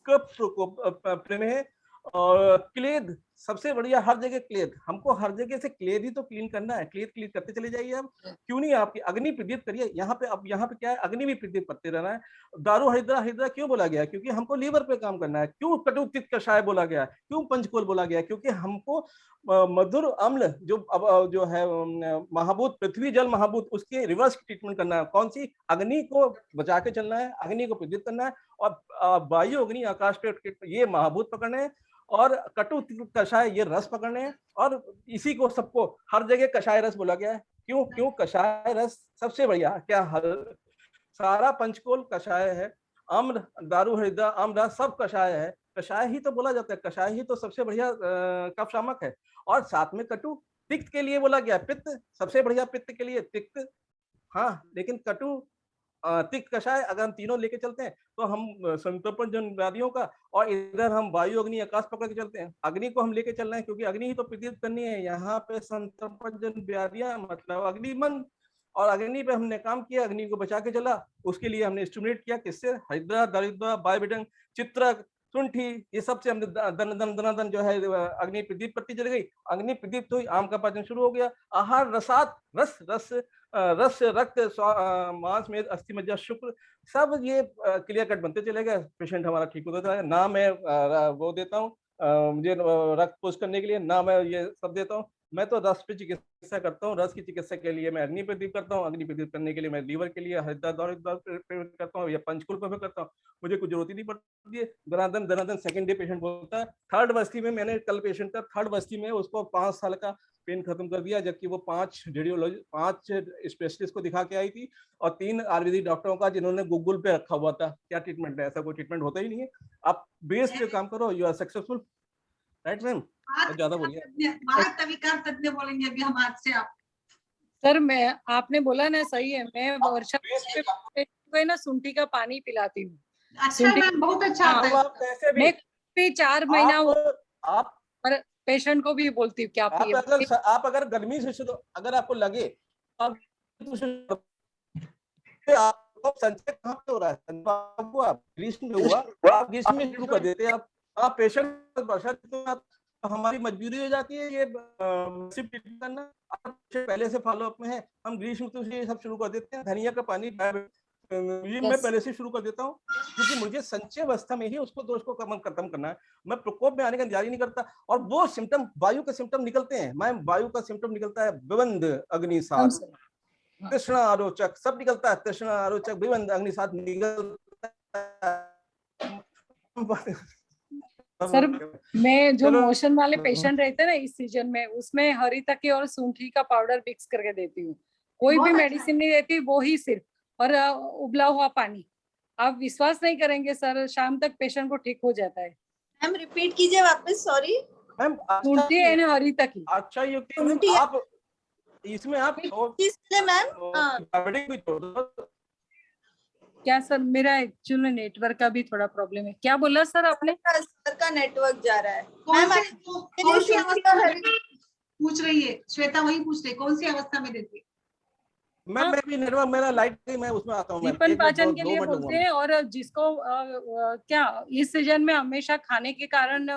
प्रेम है। और क्लेद सबसे बढ़िया, हर जगह क्लेद, हमको हर जगह से क्लेद ही तो क्लीन करना है। क्लेद क्लीन करते चले जाइए। अब क्यों नहीं, आपकी अग्नि प्रदीप करिए यहाँ पे। अब यहाँ पे क्या है, अग्नि भी प्रदीप करते रहना है। दारू हरिद्रा हरिद्रा क्यों बोला गया है, क्योंकि हमको लीवर पे काम करना है। क्यों कटु तिक्त कषाय बोला गया है, क्यों पंचकोल बोला गया है, क्योंकि हमको मधुर अम्ल जो है महाभूत, पृथ्वी जल महाभूत, उसके रिवर्स ट्रीटमेंट करना है। कौन सी, अग्नि को बचा के चलना है, अग्नि को प्रदीप करना है, और वायु अग्नि आकाश पे ये महाभूत पकड़ने हैं, और कटु कषाय ये रस पकड़ने हैं। और इसी को सबको हर जगह कषाय रस बोला गया है। क्यों, कषाय रस सबसे बढ़िया क्या, सारा पंचकोल कषाय है, अम्ल, दारू, हृदय, आम्ल सब कषाय है। कषाय ही तो बोला जाता है, कषाय ही तो सबसे बढ़िया कफ शामक है। और साथ में कटु पित्त के लिए बोला गया, पित्त सबसे बढ़िया पित्त के लिए तिक्त। हाँ, लेकिन कटु तिक्त कषाय अगर हम तीनों लेके चलते हैं तो हम संतर्पण जन व्याधियों का, और इधर हम वायु अग्नि आकाश पकड़ के चलते हैं। अग्नि को हम लेके चल रहे हैं क्योंकि अग्नि ही तो प्रतीत करनी है। यहाँ पे संतर्पण जन व्याधियां मतलब अग्निमन, और अग्नि पे हमने काम किया, अग्नि को बचा के चला। उसके लिए हमने स्टिमुलेट किया किससे? हरिद्रा, दरिद्रा, वायुविडंग, चित्रक, सुंठी, ये सब से हमने दन दन दन दन जो है अग्नि प्रदीप पत्ती जल गई, अग्नि प्रदीप्त हुई, आम का पाचन शुरू हो गया। आहार रसात, रस रस रस, रक्त, मांस, मेद, अस्थि, मज्जा, शुक्र, सब ये क्लियर कट बनते चले गए। पेशेंट हमारा ठीक होता है। ना मैं वो देता हूँ मुझे रक्त पुष्ट करने के लिए, ना मैं ये सब देता हूँ। मैं तो रस पे चिकित्सा करता हूँ। रस की चिकित्सा के लिए मैं अग्नि प्रदीप करता हूँ, अग्नि प्रदीप करने के लिए मैं लीवर के लिए हरिद्रा दौर करता हूँ या पंचकुल पे करता हूँ। मुझे कुछ जरूरत ही नहीं पड़ती है। दनादन दनादन सेकेंड डे पेशेंट बोलता है। थर्ड बस्ती में मैंने कल पेशेंट था, थर्ड बस्ती में उसको 5 साल का पेन खत्म कर दिया, जबकि वो 5 रेडियोलॉजी 5 स्पेशलिस्ट को दिखा के आई थी और 3 आयुर्वेदिक डॉक्टरों का जिन्होंने गूगल पे रखा हुआ था। क्या ट्रीटमेंट है? ऐसा कोई ट्रीटमेंट होता ही नहीं है। आप बेस पे काम करो, you are successful. Right ma'am? ज्यादा बोलिए।
भारत विकार तज्ञ बोलेंगे अभी हम आज से। आप
सर, मैं आपने बोला ना सही है, मैं वर्षा पे ना शुंठी का पानी पिलाती हूँ।
अच्छा मैम, बहुत अच्छा
हाँ,
आता है।
आप कैसे भी
मैं भी 4 महीना
आप
और पेशेंट को भी बोलती हूँ क्या पिए।
आप अगर गर्मी से अगर आपको लगे आप आपको संचय कहाँ पे हो रहा है? आप ग्रीष्म में हुआ, आप ग्रीष्म में शुरू कर देते हैं। आप पेशेंट वर्षा तो हमारी मजबूरी हो जाती है ये ट्रीटमेंट करना। पहले से फॉलो अप में है, हम ग्रीष्म तो ये सब शुरू कर देते हैं। धनिया का पानी मैं पहले से शुरू कर देता हूँ क्योंकि मुझे संचय अवस्था में ही उसको दोष को खत्म करना है। मैं प्रकोप में आने का इंतजार ही नहीं करता। और वो सिम्टम, वायु के सिम्टम निकलते हैं। मैं वायु का सिम्टम निकलता है विबंध, अग्निसात, तृष्णा आरोचक, सब निकलता है। तृष्णा आरोचक, विबंध, अग्निसात निकलता है।
सर, मैं जो मोशन वाले पेशेंट रहते हैं ना इस सीजन में, उसमें हरी तकी और सूंठी का पाउडर मिक्स करके देती हूँ। कोई भी मेडिसिन नहीं देती, वो ही सिर्फ, और उबला हुआ पानी। आप विश्वास नहीं करेंगे सर, शाम तक पेशेंट को ठीक हो जाता है।
मैम रिपीट कीजिए वापस, सॉरी
मैम।
सूंठी एंड हरी तकी।
अच्छा युक्ति, आप इसमें आप
मैम
क्या सर, मेरा एक्चुअली नेटवर्क का भी थोड़ा प्रॉब्लम है। क्या बोला सर आपने?
सर का नेटवर्क जा रहा है।
कौन सी अवस्था में पूछ रही है श्वेता? वही पूछ रही, कौन सी अवस्था में देती है?
मैं भी नेटवर्क मेरा लाइट मैं उसमें आता हूँ।
दीपन पाचन के लिए बोलते हैं। और जिसको क्या इस सीजन में हमेशा खाने के कारण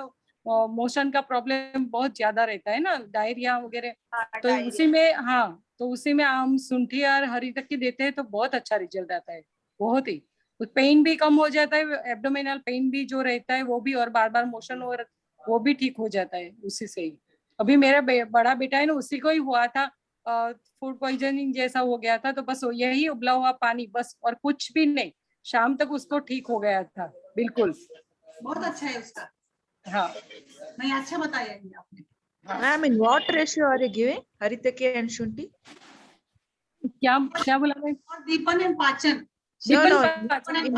मोशन का प्रॉब्लम बहुत ज्यादा रहता है ना, डायरिया वगैरह, तो उसी में, हाँ, तो उसी में हम शुंठी और हरी तकी देते हैं तो बहुत अच्छा रिजल्ट आता है। बहुत ही पेन भी कम हो जाता है, एब्डोमिनल पेन भी जो रहता है वो भी, और बार बार मोशन और वो भी ठीक हो जाता है उसी से ही। अभी मेरा बड़ा बेटा है ना, उसी को ही हुआ था, फूड पॉइजनिंग जैसा हो गया था, तो बस यही उबला हुआ पानी बस, और कुछ भी नहीं। शाम तक उसको ठीक हो गया था बिल्कुल।
बहुत अच्छा है उसका।
हाँ,
नहीं, अच्छा बताया आपने।
Ma'am, in what ratio are you giving Haritaki and Shunti?
क्या बोला मैं?
और दीपन एंड पाचन।
No, no.
पाचन
In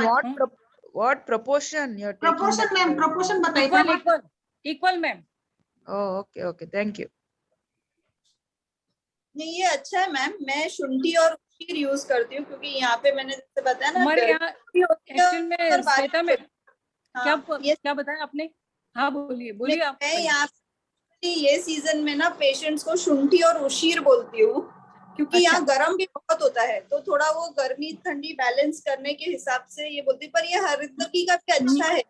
what proportion you're taking?
Proportion ma'am, proportion बताइए।
Equal ma'am.
Oh, okay, thank you.
नहीं, ये अच्छा है मैम। मैं शुंठी और उशीर यूज करती हूँ क्योंकि यहाँ पे मैंने जैसे बताया ना,
हमारे यहाँ एक्चुअल में श्वेता में
ये
क्या बताया आपने? हाँ, बोलिए आप।
मैं यहाँ ये सीजन में ना पेशेंट्स को शुंठी और उशीर बोलती हूँ क्योंकि यहाँ गर्म भी बहुत होता है, तो थोड़ा वो गर्मी ठंडी बैलेंस करने के हिसाब से ये बोलती। पर ये हरितकी का भी अच्छा है।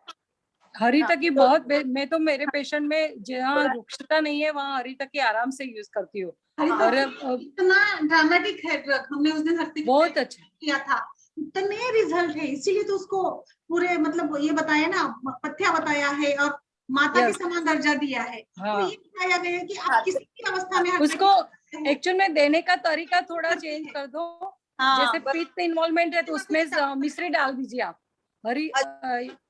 हरितकी बहुत, मैं तो मेरे पेशेंट में जहाँ रुक्षता नहीं है वहाँ हरितकी आराम से यूज करती हूँ। और
इतना ड्रामेटिक है ड्रग, हमने उस दिन हरितकी
बहुत अच्छा
किया था, इतने रिजल्ट है। इसीलिए तो उसको पूरे मतलब ये बताया ना, पथ्या बताया है और माता के समान दर्जा दिया है।
हाँ।
तो ये बताया गया है कि आप किसी भी अवस्था में
उसको एक्चुअल में देने का तरीका थोड़ा चेंज कर दो। जैसे पित्त इन्वॉल्वमेंट है तो उसमें मिश्री डाल दीजिए आप।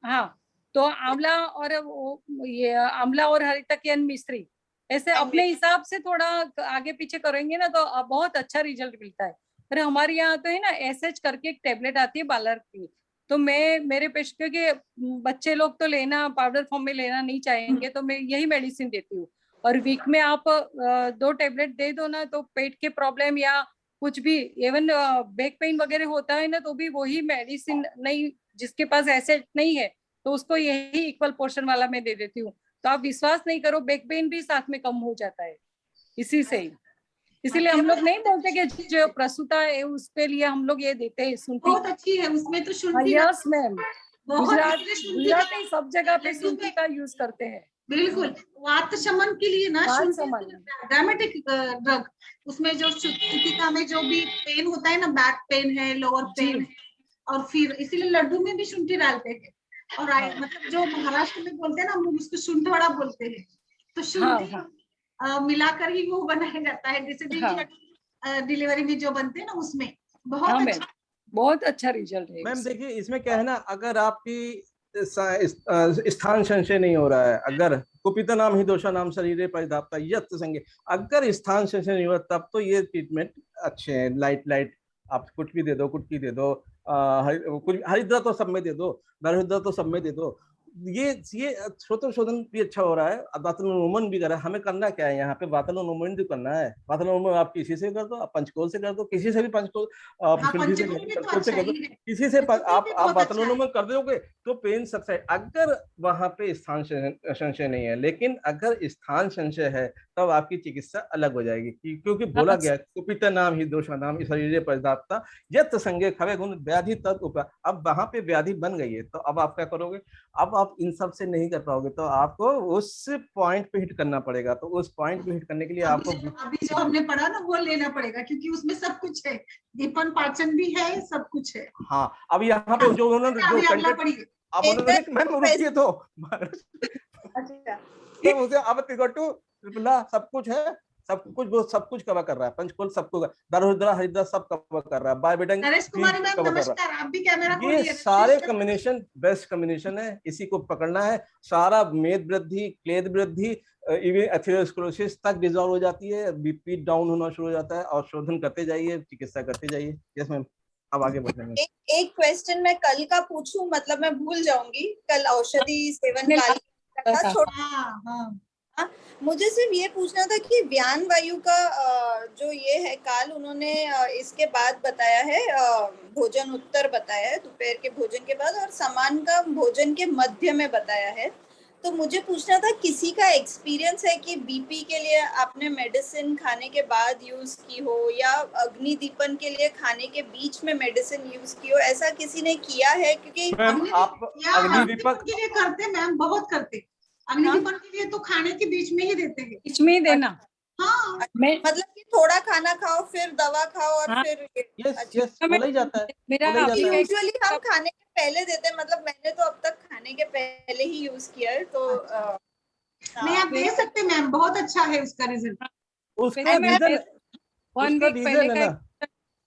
हाँ, तो आंवला और ये आंवला और हरितकी मिश्री, ऐसे अपने हिसाब से थोड़ा आगे पीछे करेंगे ना तो बहुत अच्छा रिजल्ट मिलता है। अरे हमारे यहाँ तो है ना SH करके एक टेबलेट आती है बालर की, तो मैं मेरे पेशेंट के बच्चे लोग तो लेना पाउडर फॉर्म में लेना नहीं चाहेंगे, तो मैं यही मेडिसिन देती हूँ। और वीक में आप 2 टेबलेट दे दो ना, तो पेट के प्रॉब्लम या कुछ भी, इवन बैक पेन वगैरह होता है ना, तो भी वही मेडिसिन, नहीं जिसके पास एसेट नहीं है तो उसको यही इक्वल पोर्शन वाला मैं दे देती हूँ। तो आप विश्वास नहीं करो, बैक पेन भी साथ में कम हो जाता है इसी से ही। इसीलिए हम लोग नहीं बोलते कि जो प्रसूता है उसके लिए हम लोग ये देते हैं शुंठी।
बहुत अच्छी है, उसमें तो शुंठी
यस मैम,
बहुत
गुजरात में सब जगह पे शुंठी का यूज करते हैं।
बिल्कुल। वात शमन के लिए ना
वात
शुंठी
शमन।
डायमेटिक ड्रग, उसमें जो शुंठिका में जो भी पेन होता है ना, बैक पेन है, लोअर पेन है, और फिर इसीलिए लड्डू में भी शुंठी डालते हैं। और मतलब जो महाराष्ट्र में बोलते हैं ना, हम लोग उसको शुंठवड़ा बोलते हैं। तो शुंठी मिलाकर ही वो बनाया जाता है, जैसे डिलीवरी में जो बनते हैं ना, उसमें
बहुत अच्छा रिजल्ट है।
मैम देखिए इसमें क्या है ना, अगर आपकी स्थान संशय नहीं हो रहा है, अगर कुपिता नाम ही दोषा नाम शरीरे परिधाप्ता यत् संगे, अगर स्थान संशय नहीं हो रहा, तब तो ये ट्रीटमेंट अच्छे हैं। लाइट लाइट आप कुछ भी दे दो, कुछ भी दे दो, कुछ हरिद्रा तो सब में दे दो, नरहृदय तो सब में दे दो। ये श्रोतोशोधन भी अच्छा हो रहा है, वातानुमन भी कर रहा है। हमें करना क्या है यहाँ पे, वातानुमन भी करना है। वातानुमन आप किसी से कर दो, आप पंचकोल से कर दो, किसी से भी पंचकोल से कर दो, किसी से आप वातानुमन कर दोगे तो पेन सबसाइड। अगर वहां पे स्थान संशय नहीं है, लेकिन अगर स्थान संशय है तब आपकी चिकित्सा अलग हो जाएगी, क्योंकि बोला गया कुपिता नाम ही दोषा नाम शरीरे परिधाप्ता यत् संगे खवे गुण व्याधि तत् उपाय। अब वहां पे व्याधि बन गई है, तो अब आप क्या करोगे? अब आप इन सब से नहीं कर पाओगे, तो आपको उस पॉइंट पे हिट करना पड़ेगा। तो उस पॉइंट पे हिट करने के लिए आपको
अभी जो हमने पढ़ा ना वो लेना पड़ेगा, क्योंकि उसमें सब कुछ है, दीपन पाचन भी है, सब कुछ है।
हाँ, अब यहाँ पे जो उन्होंने अब उन्होंने मैम रुकिए तो उसे अब तिगटू सब कुछ है, सब कुछ वो सब कुछ कवर कर रहा है। पंचकोल सब कुछ, दारुद्रा हरिद्रा सब कवर कर रहा है। बायबेडंग
नरेश कुमारी मैम नमस्कार, आप भी कैमरा
ये सारे कॉम्बिनेशन बेस्ट कॉम्बिनेशन है, इसी को पकड़ना है। सारा मेद वृद्धि, क्लेद वृद्धि, एथेरोस्क्लेरोसिस तक डिजॉल्व हो जाती है, बीपी डाउन होना शुरू हो जाता है। और शोधन करते जाइए, चिकित्सा करते जाइए। यस मैम, अब आगे बढ़ेंगे।
एक क्वेश्चन मैं कल का पूछूं, मतलब मैं भूल जाऊंगी, कल औषधि सेवन काल मुझे सिर्फ ये पूछना था कि व्यान वायु का जो ये है काल, उन्होंने इसके बाद बताया है, भोजन उत्तर बताया है, दोपहर के भोजन के बाद, और समान का भोजन के मध्य में बताया है। तो मुझे पूछना था, किसी का एक्सपीरियंस है कि बीपी के लिए आपने मेडिसिन खाने के बाद यूज की हो, या अग्निदीपन के लिए खाने के बीच में मेडिसिन यूज की हो, ऐसा किसी ने किया है? क्योंकि
आप अग्निदीपक
के लिए करते मैम, बहुत करते। अग्निदीपन के लिए तो खाने के बीच में ही देते हैं,
बीच में ही देना।
हाँ,
मतलब कि थोड़ा खाना खाओ फिर दवा खाओ और फिर
यस बोला ही जाता है।
यूजुअली हम खाने के पहले देते हैं, मतलब मैंने तो अब तक खाने के पहले ही यूज किया है। तो
नहीं, आप दे सकते मैम, बहुत अच्छा है उसका रिजल्ट।
उसका रीजन
1 वीक पहले का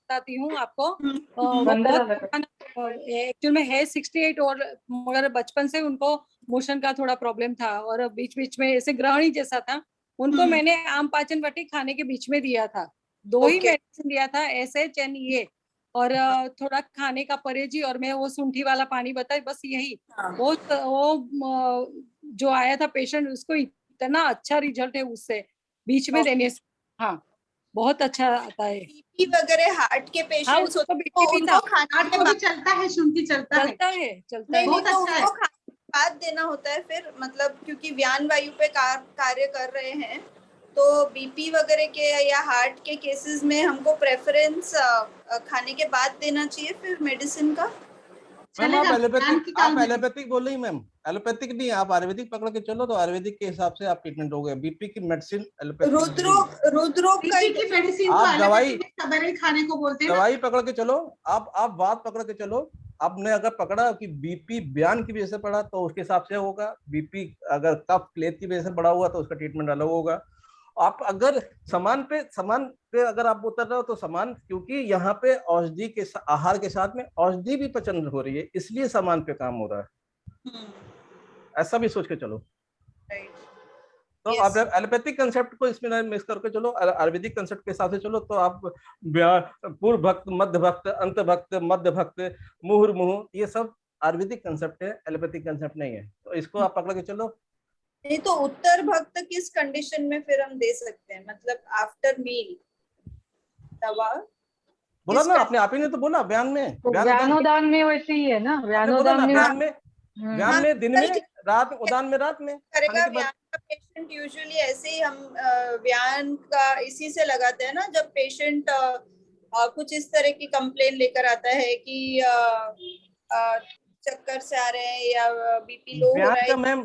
बताती हूँ आपको। एक्चुअल में है 68, और मगर बचपन से उनको मोशन का थोड़ा प्रॉब्लम था, और बीच बीच में ऐसे ग्रहणी जैसा था। उनको मैंने आम पाचन वटी खाने के बीच में दिया था, 2 ही मेडिसिन दिया था, SHNE, और थोड़ा खाने का परहेजी, और मैं वो शुंठी वाला पानी बताई, बस यही। वो जो आया था पेशेंट, उसको इतना अच्छा रिजल्ट है उससे बीच में देने से। हाँ, बहुत अच्छा आता है।
बीपी वगैरह हार्ट के पेशेंट्स होते हैं, उनको खाने के बाद
चलता है, शुंठी चलता है।
नहीं, बहुत अच्छा है। खाने के बाद देना होता है फिर, मतलब क्योंकि व्यान वायु पे कार्य कर रहे हैं, तो बीपी वगैरह के या हार्ट के केसेस में हमको प्रेफरेंस खाने के बाद देना चाहिए फिर मेडिसिन का।
मैम आप एलोपैथिक बोल रही मैम, एलोपैथिक नहीं, आप आयुर्वेदिक पकड़ के चलो, तो आयुर्वेदिक के हिसाब से आप ट्रीटमेंट हो गया। बीपी की मेडिसिन
रुद्रोग की
मेडिसिन
आप दवाई
खाने को बोलते हैं,
दवाई पकड़ के चलो। आप बात पकड़ के चलो। आपने अगर पकड़ा कि बीपी व्यान की वजह से बढ़ा, तो उसके हिसाब से होगा। बीपी अगर कफ क्लेद की वजह से बढ़ा हुआ, तो उसका ट्रीटमेंट अलग होगा। आप अगर समान पे अगर आप उतर रहे हो, तो समान, क्योंकि यहाँ पे औषधि के आहार के साथ में औषधि भी पचन हो रही है, इसलिए समान पे काम हो रहा है। ऐसा भी सोच के चलो। तो
Yes.
आप एलोपैथिक कंसेप्ट को इसमें मिक्स करके चलो, आयुर्वेदिक कंसेप्ट के हिसाब से चलो, तो आप पूर्व भक्त, मध्य भक्त, अंत भक्त, मध्य भक्त, मुहुर्मुहु, ये सब आयुर्वेदिक कंसेप्ट है, एलोपैथिक कंसेप्ट नहीं है। तो इसको आप पकड़ के चलो।
नहीं तो उत्तर भक्त किस कंडीशन में फिर हम दे सकते हैं, मतलब आफ्टर मील दवा?
बोला
किस
ना आपने, आप ही ने तो बोला बयान में,
तो
बयान
व्यानोदान में वैसे ही है ना,
आपने बोला
व्यानोदान
ना,
में।
बयान में,
हम्म।
बयान में दिन में,
हाँ,
रात, उदान में रात में,
करेगा
खाने के बाद।
व्यान का पेशेंट यूजुअली ऐसे ही हम व्यान का इसी से लगाते हैं ना, जब पेशेंट कुछ इस तरह की कंप्लेन लेकर आता है कि चक्कर से आ रहे हैं या बीपी लो हो
बयान
रहा है,
का मैम,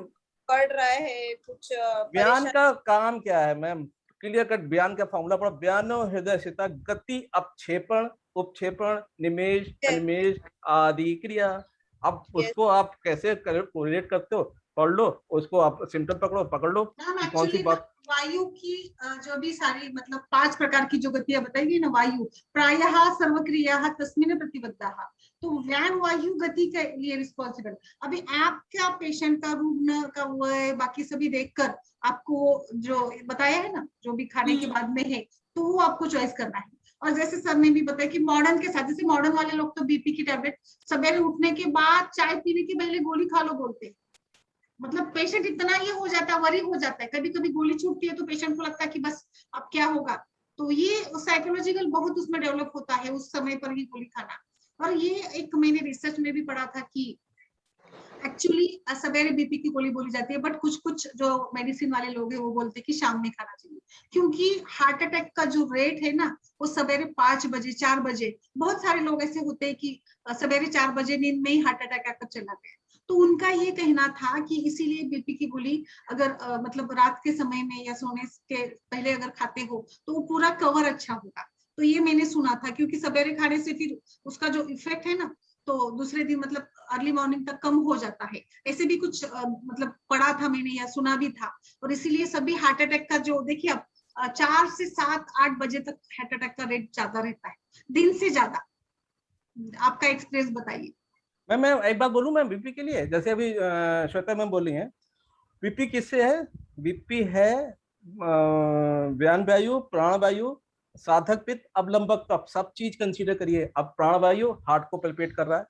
बढ़ रहा है, कुछ
बयान
परेशान।
का काम क्या है मैम? क्लियर कट बयान का फॉर्मूला पढ़ो। बयानो हृदयशिता गति अपक्षेपण उपक्षेपण निमेष अनिमेष आदि क्रिया। अब उसको आप कैसे कोरिलेट करते हो, पढ़ लो उसको, आप सिम्टम पकड़ लो
हम
कि कौन सी
एक्चुअली
बात।
वायु की जो भी सारी मतलब 5 प्रकार की जो गतियां बताइए ना, वायु प्रायः सर्वक्रिया तस्मिन् प्रतिबद्धाः, तो व्यान वायु गति के लिए रिस्पॉन्सिबल। अभी आपका पेशेंट का रुग्ण का वय बाकी सभी देखकर आपको जो बताया है ना, जो भी खाने के बाद में है, तो वो आपको चॉइस करना है। और जैसे सर ने भी बताया कि मॉडर्न के साथ, जैसे मॉडर्न वाले लोग तो बीपी की टैबलेट सवेरे उठने के बाद चाय पीने के पहले गोली खा लो बोलते हैं। मतलब पेशेंट इतना ये हो जाता है, वरी हो जाता है, कभी कभी गोली छूटती है तो पेशेंट को लगता है कि बस अब क्या होगा। तो ये साइकोलॉजिकल बहुत उसमें डेवलप होता है उस समय पर ही गोली खाना। और ये एक मैंने रिसर्च में भी पढ़ा था कि एक्चुअली सवेरे बीपी की गोली बोली जाती है, बट कुछ कुछ जो मेडिसिन वाले लोग हैं वो बोलते हैं कि शाम में खाना चाहिए, क्योंकि हार्ट अटैक का जो रेट है ना वो सवेरे 5 बजे 4 बजे, बहुत सारे लोग ऐसे होते हैं कि सवेरे 4 बजे नींद में ही हार्ट अटैक आकर चला गया। तो उनका ये कहना था कि इसीलिए बीपी की गोली अगर मतलब रात के समय में या सोने के पहले अगर खाते हो तो वो पूरा कवर अच्छा होगा। तो ये मैंने सुना था, क्योंकि सवेरे खाने से फिर उसका जो इफेक्ट है ना तो दूसरे दिन मतलब अर्ली मॉर्निंग तक कम हो जाता है। ऐसे भी कुछ मतलब पढ़ा था मैंने या सुना भी था। और इसीलिए सभी हार्ट अटैक का जो देखिए अब 4 से 7-8 बजे तक हार्ट अटैक का रेट ज्यादा रहता है, दिन से ज्यादा। आपका एक्सपीरियंस बताइए।
मैं एक बात बोलूं मैं बीपी के लिए, जैसे अभी श्वेता मैम बोली हैं, बीपी किससे है? बीपी है व्यान वायु, प्राण वायु, साधक पित्त, अवलंबक कफ, सब चीज कंसीडर करिए। अब प्राण वायु हार्ट को पल्पेट कर रहा है,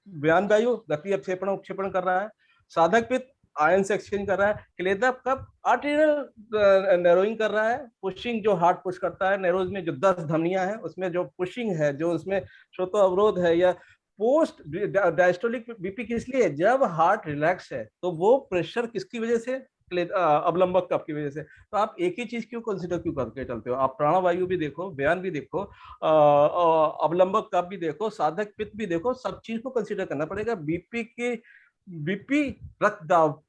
व्यान वायु गति अपक्षेपण उपक्षेपण कर रहा है, साधक पित्त आयन से एक्सचेंज कर रहा है, क्लेदक कफ आर्टेरियल नैरोइंग कर रहा है, पुशिंग जो हार्ट पुश करता है, नैरोज में जो 10 धमनियां हैं उसमें जो पुशिंग है, जो उसमें श्रोतो अवरोध है, या पोस्ट डायस्टोलिक बीपी किस लिए? जब हार्ट रिलैक्स है तो वो प्रेशर किसकी वजह से? अवलंबक कफ की वजह से। तो आप एक ही चीज क्यों कंसीडर क्यों करके चलते हो? आप प्राणवायु भी देखो, बयान भी देखो, अवलंबक कफ भी देखो, साधक पित्त भी देखो, सब चीज को कंसीडर करना पड़ेगा। बीपी रक्त दाब,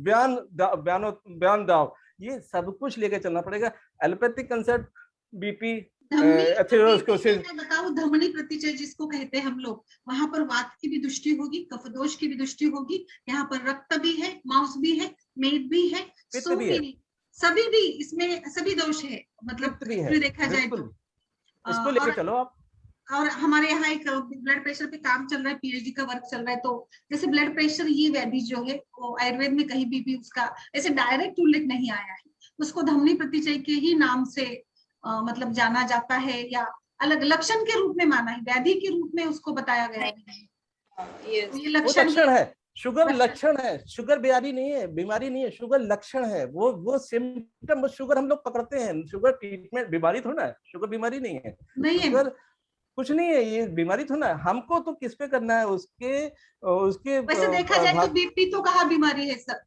बयान दाब, ये सब कुछ लेकर चलना पड़ेगा। एलोपैथिक कंसेप्ट बीपी
मैं बताऊं, धमनी प्रतिचय जिसको कहते हैं हम लोग, वहां पर वात की भी दृष्टि होगी, कफदोष की भी दृष्टि होगी, यहाँ पर रक्त भी है, मांस भी है, मेद भी है, सो भी, सभी भी इसमें सभी दोष है, मतलब देखा जाए तो।
इसको लेके चलो आप।
और हमारे यहाँ एक ब्लड प्रेशर पे काम चल रहा है, पीएचडी का वर्क चल रहा है। तो जैसे ब्लड प्रेशर ये व्याधि जो है वो आयुर्वेद में कहीं भी उसका ऐसे डायरेक्ट उल्लेख नहीं आया है, उसको धमनी प्रतिचय के ही नाम से मतलब जाना जाता है, या अलग लक्षण के रूप में माना है, व्याधि के रूप में उसको बताया गया है।
Yes.
ये लक्षण
है, शुगर लक्षण है, शुगर बीमारी नहीं है, बीमारी नहीं है, शुगर लक्षण है। वो सिम्टम, शुगर हम लोग पकड़ते हैं, शुगर ट्रीटमेंट बीमारी थोड़ा है, शुगर बीमारी नहीं है, शुगर कुछ नहीं है, ये बीमारी थोड़ा है। हमको तो किस पे करना है? उसके
वैसे देखा जाए तो बीपी तो कहाँ बीमारी है सर?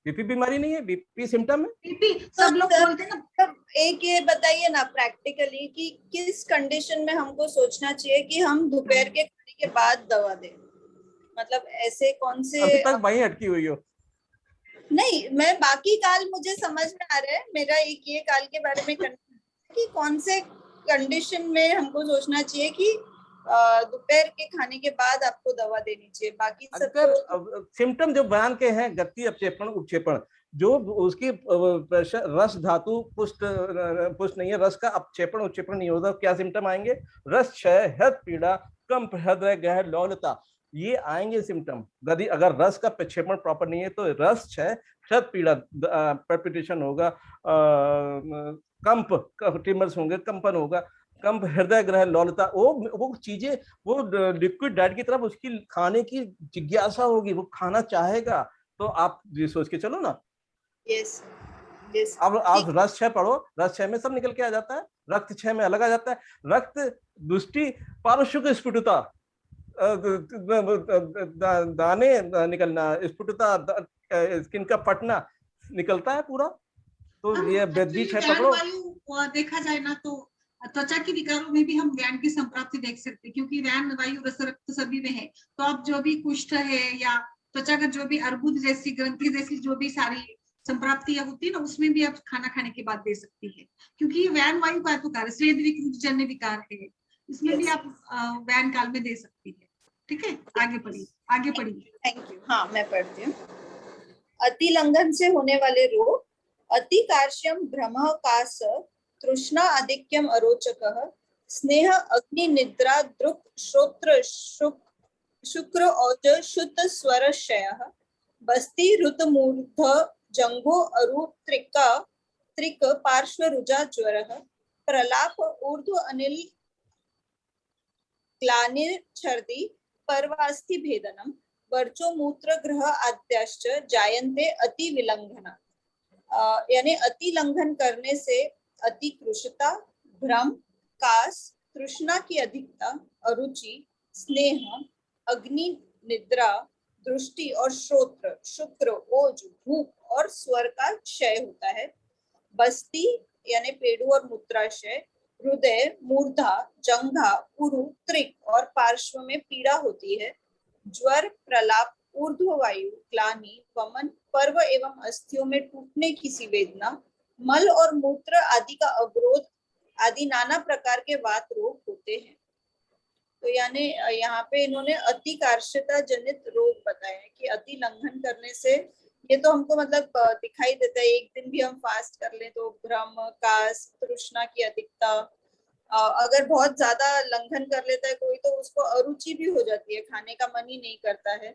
बीपी बीमारी नहीं है, बीपी सिम्टम है।
बीपी सब लोग बोलते हैं ना।
एक ये बताइए ना प्रैक्टिकली कि किस कंडीशन में हमको सोचना चाहिए कि हम दोपहर के खाने के बाद दवा दें, मतलब ऐसे कौन से?
अभी तक वहीं अटकी हुई हो।
नहीं, मैं बाकी काल मुझे समझ में आ रहा है, मेरा एक ये काल के बारे में कि कौन से कंडीशन में हमको सोचना चाहिए कि दोपहर के खाने के बाद आपको दवा देनी चाहिए। बाकी सब तो
सिम्टम जो बयान के हैं, गति अपक्षेपण उपक्षेपण, जो उसकी रस धातु पुष्ट नहीं है, रस का अपक्षेपण उपक्षेपण नहीं होता, क्या सिम्टम आएंगे? रस क्षय, हृदय पीड़ा, कंप, हृदय गहर लौलता, ये आएंगे सिम्टम। यदि अगर रस का प्रक्षेपण प्रॉपर नहीं है तो रस क्षय, क्षत पीड़ा, पैल्पिटेशन होगा, कंप, ट्रिमर्स होंगे, कंपन होगा, कंप, हृदय ग्रह, लौलता, वो चीजें, वो लिक्विड डाइट की तरफ उसकी खाने की जिज्ञासा होगी, वो खाना चाहेगा। तो आप ये सोच के चलो ना।
Yes yes.
अब आप रस क्षय पढ़ो, रस क्षय में सब निकल के आ जाता है, रक्त क्षय में अलग आ जाता है। रक्त दृष्टि पार्श्व स्फुटता, दाने निकलना, स्फुटता, स्किन का फटना निकलता है पूरा। तो ये वृद्धि क्षय पकड़ो।
वायु देखा जाए ना तो त्वचा की विकारों में भी हम व्यान की संप्राप्ति देख सकते हैं, क्योंकि व्यान वायु रस रक्त सभी में है। तो अब जो भी कुष्ठ है या त्वचा का जो भी अर्बुद जैसी ग्रंथि जैसी जो भी सारी संप्राप्तियां होती है ना, उसमें भी आप खाना खाने के बाद दे सकती है, क्योंकि ये व्यान वायु का तो कार्य स्वेद विकृत जन्य विकार है, इसमें भी आप व्यान काल में दे सकती है। ठीक है, आगे पढ़िए, आगे पढ़िए।
Thank you. हाँ, मैं पढ़ती हूँ। अति लंघन से होने वाले रोग: अति कार्श्यम भ्रमः कास, तृष्णा आधिक्यम अरोचकः, स्नेह अग्नि निद्रा दृक् श्रोत्र शुक्र औज शुद्ध स्वर क्षयः, बस्ती ऋत मूर्ध जंघो अरु त्रिक पार्श्व रुजा ज्वरः, प्रलाप ऊर्ध्व अनिल ग्लानिर छर्दी पर्वास्थि भेदनम, वर्चो मूत्र ग्रह आद्याश्च जायन्ते अति विलंघना। यानी अति लंघन करने से अति कृशता, भ्रम, कास, तृष्णा की अधिकता, अरुचि, स्नेह, अग्नि, निद्रा, दृष्टि और श्रोत्र, शुक्र, ओज, भूख और स्वर का क्षय होता है। बस्ती यानी पेड़ू और मूत्राशय, हृदय, मूर्धा, जंघा, उरु, त्रिक और पार्श्व में पीड़ा होती है। ज्वर, प्रलाप, ऊर्ध्व वायु, ग्लानि, वमन, पर्व एवं अस्थियों में टूटने की सी वेदना, मल और मूत्र आदि का अवरोध आदि नाना प्रकार के वात रोग होते हैं। तो यानी यहाँ पे इन्होंने अति कार्श्यता जनित रोग बताए हैं कि अति लंघन करने से, ये तो हमको मतलब दिखाई देता है, एक दिन भी हम फास्ट कर लें तो भ्रम, कास, तृष्णा की अधिकता, अगर बहुत ज्यादा लंघन कर लेता है कोई तो उसको अरुचि भी हो जाती है, खाने का मन ही नहीं करता है।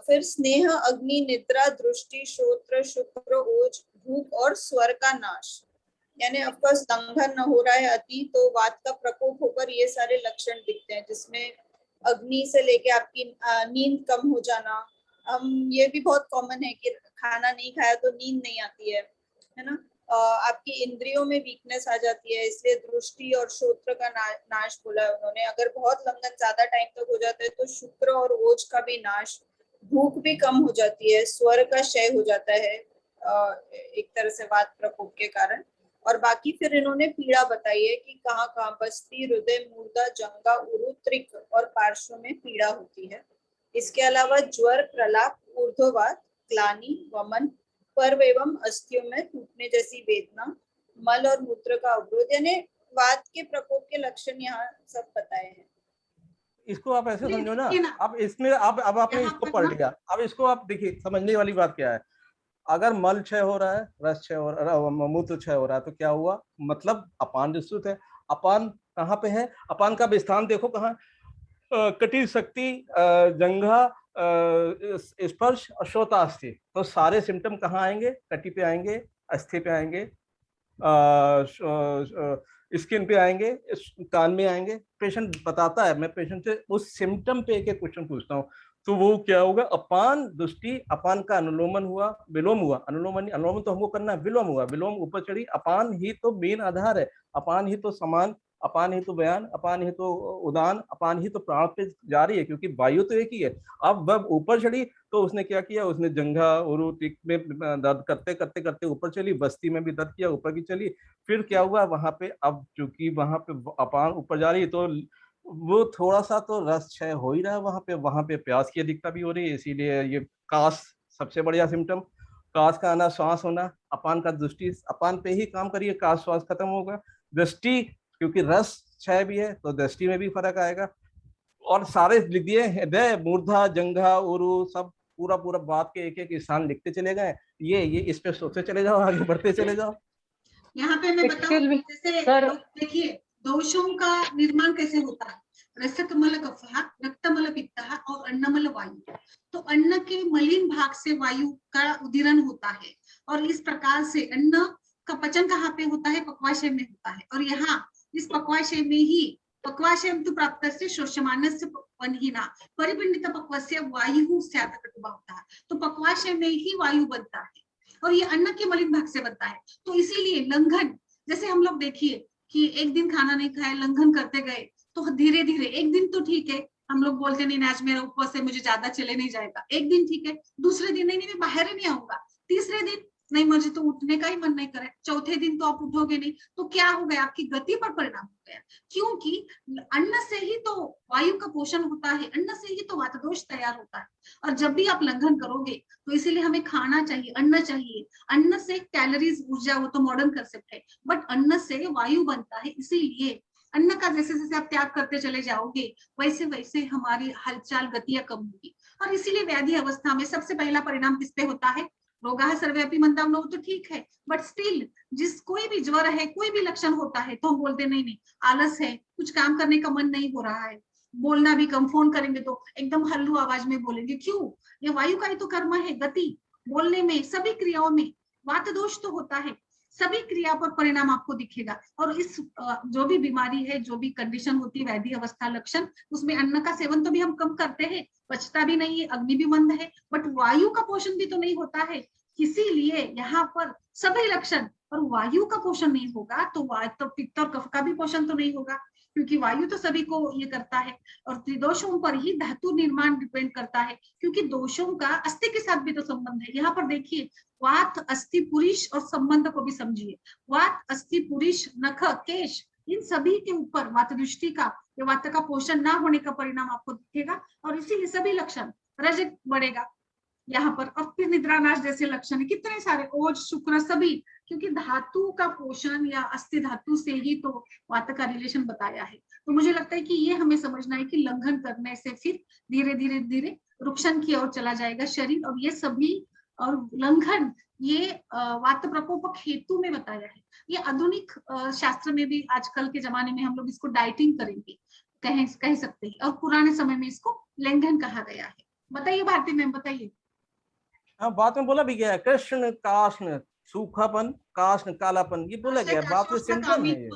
फिर स्नेह, अग्नि, निद्रा, दृष्टि, श्रोत्र, शुक्र, ओज, भूख और स्वर का नाश। यानी ऑफकोर्स लंघन हो रहा है अति तो वात का प्रकोप होकर ये सारे लक्षण दिखते हैं, जिसमें अग्नि से लेके आपकी नींद कम हो जाना, ये भी बहुत कॉमन है कि खाना नहीं खाया तो नींद नहीं आती है ना। आपकी इंद्रियों में वीकनेस आ जाती है, इसलिए दृष्टि और श्रोत्र का नाश बोला है उन्होंने। अगर बहुत लंघन ज्यादा टाइम तक हो जाता है तो शुक्र और ओज का भी नाश, भूख भी कम हो जाती है, स्वर का क्षय हो जाता है एक तरह से वात प्रकोप के कारण। और बाकी फिर इन्होंने पीड़ा बताई है कि कहाँ कहाँ बस्ती, हृदय, मूर्धा, जंघा, उरु, त्रिक और पार्श्व में पीड़ा होती है। इसके अलावा ज्वर, प्रलाप, ऊर्ध्ववात, ग्लानि, वमन, पर्व एवं अस्थियों में टूटने जैसी वेदना, मल और मूत्र का अवरोध, यानी वात के प्रकोप के लक्षण यहाँ सब बताए हैं।
इसको आप ऐसे समझो ना, अब इसमें अब आपने इसको पढ़ लिया, अब इसको आप देखिए, समझने वाली बात क्या है। अगर मल क्षय हो रहा है, रस क्षय हो रहा है, मूत्र क्षय हो रहा है, तो क्या हुआ, मतलब अपान विस्तृत है। अपान कहाँ पे है, अपान का विस्थान देखो कहाँ, कटी शक्ति, जंघा, स्पर्श और श्रोतास्थि। तो सारे सिम्टम कहाँ आएंगे, कटी पे आएंगे, अस्थि पे आएंगे, स्किन पे आएंगे, कान में आएंगे। पेशेंट बताता है, मैं पेशेंट से उस सिम्टम पे एक एक क्वेश्चन पूछता हूँ, तो वो क्या होगा, अपान दृष्टि, अपान का अनुलोमन हुआ, विलोम हुआ, अनुलोमन तो हमको करना है, विलोम हुआ, विलोम ऊपर चढ़ी, अपान ही तो मेन आधार है, अपान ही तो समान, अपान ही तो बयान, अपान ही तो उदान, अपान ही तो प्राण पे जा रही है, क्योंकि वायु तो एक ही है। अब वह ऊपर चढ़ी तो उसने क्या किया, उसने जंघा, उरु, त्रिक में दर्द करते करते करते ऊपर चली, बस्ती में भी दर्द किया, ऊपर की चली। फिर क्या हुआ वहां पे, अब चूंकि वहां पे अपान ऊपर जा रही है तो वो थोड़ा सा तो रस क्षय हो ही रहा है वहां पे प्यास की अधिकता भी हो रही है, इसीलिए ये कास सबसे बढ़िया सिम्टम, कास का आना, श्वास होना, अपान का दृष्टि, अपान पे ही काम करिए, कास श्वास खत्म होगा। दृष्टि, क्योंकि रस क्षय भी है तो दृष्टि में भी फर्क आएगा। और सारे लिख दिए, हृदय, मूर्धा, जंघा, उरु, सब पूरा पूरा बात के एक एक स्थान लिखते चले गए। ये इस पे सोचते चले जाओ, आगे बढ़ते चले जाओ।
यहाँ पे मैं बताऊं, जैसे देखिए दोषों का निर्माण कैसे होता है। रसकमल कफः, रक्तमल पित्तः और अन्नमल वायु। तो अन्न के मलिन भाग से वायु का उदीरण होता है और इस प्रकार से अन्न का पचन कहाँ पे होता है? पक्वाशय में होता है। और यहाँ इस पक्वाशय में ही पक्वाशयं तु प्राप्तस्य शोष्यमानस्य वह्निना परिपिंडित पक्वस्य वायुः स्यात् कटुबाहुतः। तो पक्वाशय में ही वायु बनता है और ये अन्न के मलिन भाग से बनता है। तो इसीलिए लंघन, जैसे हम लोग देखिए कि एक दिन खाना नहीं खाए, लंघन करते गए, तो धीरे धीरे एक दिन तो ठीक है, हम लोग बोलते नहीं आज मेरा उपवास है, मुझे ज्यादा चले नहीं जाएगा, एक दिन ठीक है, दूसरे दिन नहीं मैं बाहर ही नहीं आऊंगा, तीसरे दिन नहीं मुझे तो उठने का ही मन नहीं करे, चौथे दिन तो आप उठोगे नहीं, तो क्या हो गया? आपकी गति पर परिणाम हो गया, क्योंकि अन्न से ही तो वायु का पोषण होता है, अन्न से ही तो वातदोष तैयार होता है। और जब भी आप लंघन करोगे तो इसीलिए हमें खाना चाहिए, अन्न चाहिए। अन्न से कैलोरीज, ऊर्जा, वो तो मॉडर्न कंसेप्ट है, बट अन्न से वायु बनता है। इसीलिए अन्न का जैसे जैसे आप त्याग करते चले जाओगे वैसे वैसे हमारी हलचाल, गतियां कम होगी। और इसीलिए व्याधि अवस्था में सबसे पहला परिणाम किस पे होता है? रोगाः सर्वेऽपि मन्दं नोः, तो ठीक है, बट स्टिल जिस कोई भी ज्वर है, कोई भी लक्षण होता है तो हम बोलते नहीं नहीं आलस है, कुछ काम करने का मन नहीं हो रहा है, बोलना भी कम, फोन करेंगे तो एकदम हल्लू आवाज में बोलेंगे। क्यों? ये वायु का ही तो कर्म है। गति, बोलने में, सभी क्रियाओं में वात दोष तो होता है, सभी क्रिया पर परिणाम आपको दिखेगा। और इस जो भी बीमारी है, जो भी कंडीशन होती है, व्याधि अवस्था, लक्षण, उसमें अन्न का सेवन तो भी हम कम करते हैं, पचता भी नहीं है, अग्नि भी मंद है, बट वायु का पोषण भी तो नहीं होता है। इसीलिए यहाँ पर सभी लक्षण, और वायु का पोषण नहीं होगा तो वात, पित्त और कफ का भी पोषण तो नहीं होगा, क्योंकि वायु तो सभी को ये करता है। और त्रिदोषों पर ही धातु निर्माण डिपेंड करता है, क्योंकि दोषों का अस्थि के साथ भी तो संबंध है। यहाँ पर देखिए, वात, अस्थि, पुरुष और संबंध को भी समझिए। वात, अस्थि, पुरुष, नख, केश, इन सभी के ऊपर वात दृष्टि का, या वात का पोषण ना होने का परिणाम आपको दिखेगा। और इसीलिए सभी लक्षण, रजत बढ़ेगा यहाँ पर, और फिर निद्रानाश जैसे लक्षण है, कितने सारे, ओज, शुक्र, सभी, क्योंकि धातु का पोषण या अस्थि धातु से ही तो वात का रिलेशन बताया है। तो मुझे लगता है कि ये हमें समझना है कि लंघन करने से फिर धीरे धीरे धीरे रुक्षण की ओर चला जाएगा शरीर। और ये सभी, और लंघन ये वात प्रकोपक हेतु में बताया है। ये आधुनिक शास्त्र में भी आजकल के जमाने में हम लोग इसको डाइटिंग करेंगे, कह सकते हैं, और पुराने समय में इसको लंघन कहा गया है। बताइए भारती मैम, बताइए।
हाँ, बात में बोला भी गया है, कृष्ण काष्ण सूखापन, काष्ण कालापन, ये बोला गया, बात में सिम्टम है ये।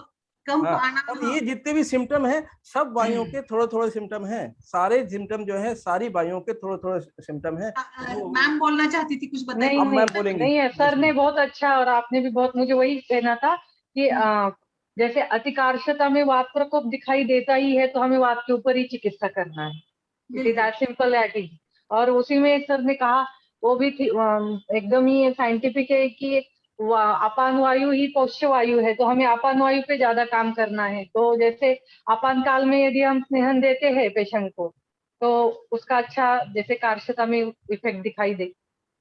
हाँ, और ये जितने भी सिम्टम है सब वायुओं के थोड़े थोड़े सिम्टम हैं, सारे सिम्टम जो है सारी वायुओं के थोड़े थोड़े सिम्टम हैं।
मैम बोलना चाहती थी, कुछ बताइए।
अब मैं बोलेंगी।
नहीं है, सर ने बहुत अच्छा, और आपने भी बहुत, मुझे वही कहना था कि जैसे अतिकार्षता में वात प्रकोप दिखाई देता ही है तो हमें वात के ऊपर ही चिकित्सा करना है। It is as simple as it. और उसी में सर ने कहा, वो भी एकदम ही साइंटिफिक है कि अपान वायु ही पौष्य वायु है, तो हमें अपान वायु पे ज्यादा काम करना है। तो जैसे अपान काल में यदि हम स्नेहन देते हैं पेशेंट को, तो उसका अच्छा जैसे कार्शता में इफेक्ट दिखाई दे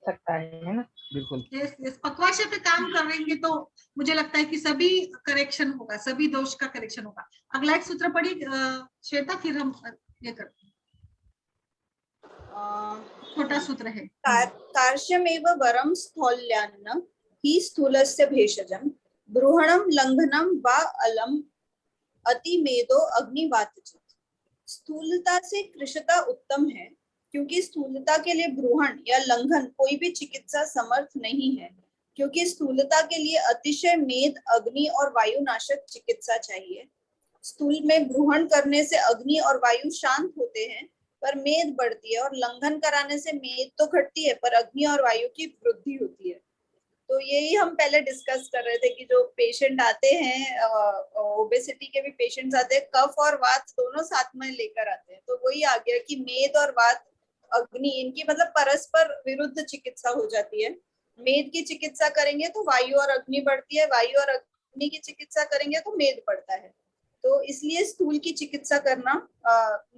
सकता है ना।
बिल्कुल,
यस, पक्वाशय पे काम करेंगे तो मुझे लगता है कि सभी करेक्शन होगा, सभी दोष का करेक्शन होगा। अगला एक सूत्र पढ़िए श्वेता, फिर हम ये करते हैं। छोटा सूत्र है।
कार्श्यमेव वरम स्थौल्यान्न ही स्थूलस्य भेषजम, ब्रूहणम लंघनम वा अलम अतिमेदो अग्निवातचित। स्थूलता से कृशता उत्तम है, क्योंकि स्थूलता के लिए ब्रूहण या लंघन कोई भी चिकित्सा समर्थ नहीं है, क्योंकि स्थूलता के लिए अतिशय मेद, अग्नि और वायुनाशक चिकित्सा चाहिए। स्थूल में ब्रूहण करने से अग्नि और वायु शांत होते हैं पर मेद बढ़ती है, और लंघन कराने से मेद तो घटती है पर अग्नि और वायु की वृद्धि होती है। तो यही हम पहले डिस्कस कर रहे थे कि जो पेशेंट आते हैं, ओबेसिटी के भी पेशेंट्स आते हैं, कफ और वात दोनों साथ में लेकर आते हैं। तो वही आ गया कि मेद और वात, अग्नि, इनकी मतलब परस्पर विरुद्ध चिकित्सा हो जाती है। मेद की चिकित्सा करेंगे तो वायु और अग्नि बढ़ती है, वायु और अग्नि की चिकित्सा करेंगे तो मेद बढ़ता है। तो इसलिए स्थूल की चिकित्सा करना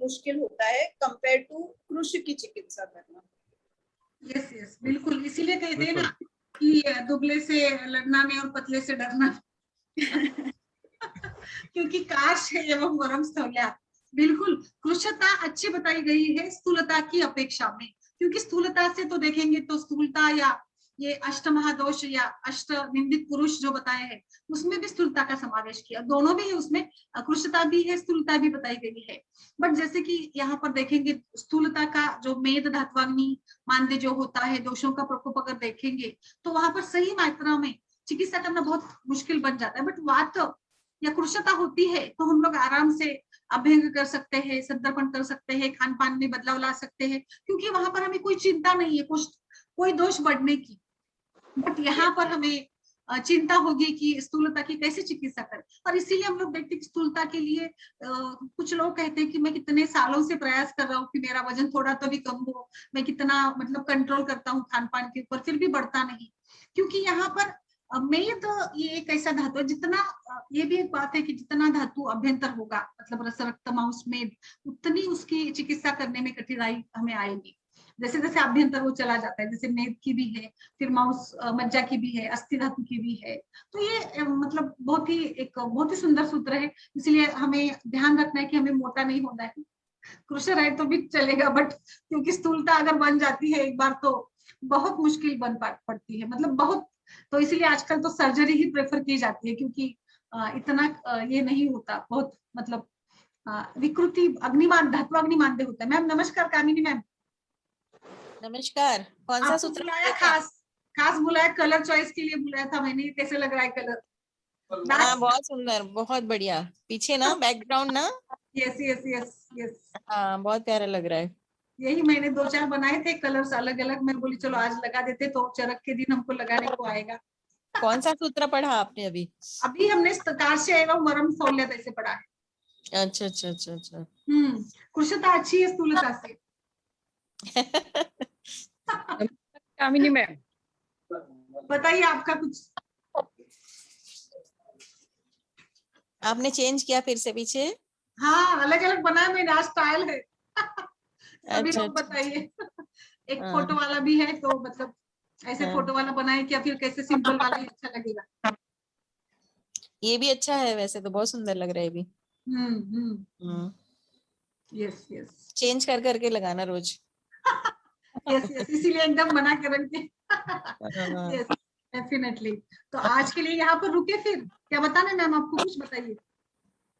मुश्किल होता है कंपेयर टू कृश की चिकित्सा करना।
यस यस, बिल्कुल, इसीलिए कहते हैं ना कि दुबले से लड़ना नहीं और पतले से डरना। क्योंकि काश एवं वरम स्थौल्या, बिल्कुल कृशता अच्छी बताई गई है स्थूलता की अपेक्षा में, क्योंकि स्थूलता से तो देखेंगे तो स्थूलता या ये अष्ट महादोष या अष्ट निंदित पुरुष जो बताए हैं उसमें भी स्थूलता का समावेश किया, दोनों भी है उसमें, कृशता भी है, स्थूलता भी बताई गई है। बट जैसे कि यहाँ पर देखेंगे स्थूलता का जो मेद धात्वाग्नि मानदेय जो होता है, दोषों का प्रकोप अगर देखेंगे तो वहां पर सही मात्रा में चिकित्सा करना बहुत मुश्किल बन जाता है। बट वात या कृशता होती है तो हम लोग आराम से अभ्यंग कर सकते हैं, संतर्पण कर सकते हैं, खान पान में बदलाव ला सकते हैं, क्योंकि वहां पर हमें कोई चिंता नहीं है कोई दोष बढ़ने की। बट यहाँ पर हमें चिंता होगी कि स्थूलता की कैसे चिकित्सा करें। और इसीलिए हम लोग देखते हैं कि स्थूलता के लिए कुछ लोग कहते हैं कि मैं कितने सालों से प्रयास कर रहा हूँ कि मेरा वजन थोड़ा तो भी कम हो, मैं कितना मतलब कंट्रोल करता हूँ खान पान के ऊपर, फिर भी बढ़ता नहीं। क्योंकि यहाँ पर मेद ये एक ऐसा धातु है, जितना ये भी एक बात है कि जितना धातु अभ्यंतर होगा, मतलब रस रक्त मांस मेद, उतनी उसकी चिकित्सा करने में कठिनाई हमें आएगी। जैसे जैसे अभ्यंतर वो चला जाता है, जैसे मेद की भी है, फिर मांस मज्जा की भी है, अस्थि धातु की भी है। तो ये मतलब बहुत ही सुंदर सूत्र है। इसलिए हमें ध्यान रखना है कि हमें मोटा नहीं होना है। कृशर है तो भी चलेगा, बट क्योंकि स्थूलता अगर बन जाती है एक बार तो बहुत मुश्किल बन पड़ती है, मतलब बहुत। तो इसीलिए आजकल तो सर्जरी ही प्रेफर की जाती है, क्योंकि इतना ये नहीं होता, बहुत मतलब विकृति अग्निमान धात्वाग्नि मानदेय होता है। मैम नमस्कार, कामिनी मैम।
नमस्कार, कौन सा
आपको
सूत्र
बुलाया, खास बुलाया, कलर चॉइस के लिए बुलाया था मैंने। कैसे लग रहा है कलर?
हाँ बहुत सुंदर, बहुत बढ़िया। पीछे ना बैकग्राउंड ना,
यस यस यस यस,
हाँ बहुत प्यारा लग रहा है।
यही मैंने 2-4 बनाए थे कलर्स अलग अलग। मैं बोली चलो आज लगा देते तो चरक के दिन हमको लगाने को आएगा।
कौन सा सूत्र पढ़ा आपने अभी?
अभी हमने स्तकार्ष्य एवं मरम सौल्यता ऐसे पढ़ा है।
अच्छा अच्छा अच्छा अच्छा।
कृशता अच्छी है स्थूलता से।
कामिनी मैम,
बताइए आपका कुछ।
आपने चेंज किया फिर से पीछे?
हाँ अलग अलग बनाया मैंने, आज स्टाइल है। सभी
अच्छा
लोग
अच्छा
बताइए। एक
हाँ।
फोटो वाला भी है, तो मतलब ऐसे
हाँ।
फोटो वाला बनाए क्या, फिर कैसे सिंपल वाला ही अच्छा लगेगा।
ये भी अच्छा है वैसे तो, बहुत सुंदर लग रहा है भी।
यस यस
चेंज कर करके लगाना रोज।
यस यस, इसीलिए एकदम बना के रख दे।
हाँ।
Yes definitely. तो आज के लिए यहाँ पर रुके, फिर क्या बताना मैम, आपको कुछ बताइए।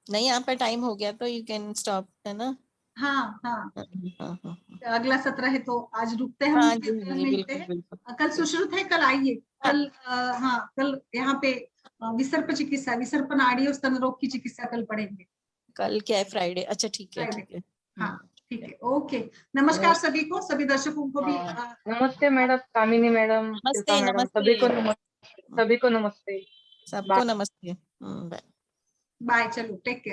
नहीं आपका टाइम हो गया तो यू कैन स्टॉप, है ना?
हाँ हाँ,
हाँ हाँ
अगला सत्र है तो आज रुकते हैं हम,
हाँ
फिर
जी
कल
जी
मिलते
बिल्कुल
हैं।
बिल्कुल।
कल सुश्रुत है, कल आइए। कल हाँ कल यहाँ पे विसर्प चिकित्सा, विसर्प नाड़ी और स्तन रोग की चिकित्सा कल पढ़ेंगे।
कल क्या है, फ्राइडे? अच्छा ठीक है
फ्राइडे।
ठीक है।
हाँ ठीक है, ओके। नमस्कार सभी को, सभी दर्शकों को भी।
नमस्ते मैडम, कामिनी मैडम,
नमस्ते
शिल्पा मैडम,
नमस्ते
सभी को नमस्ते।
सबको नमस्ते। बाय।
बाय, चलो टेक केयर।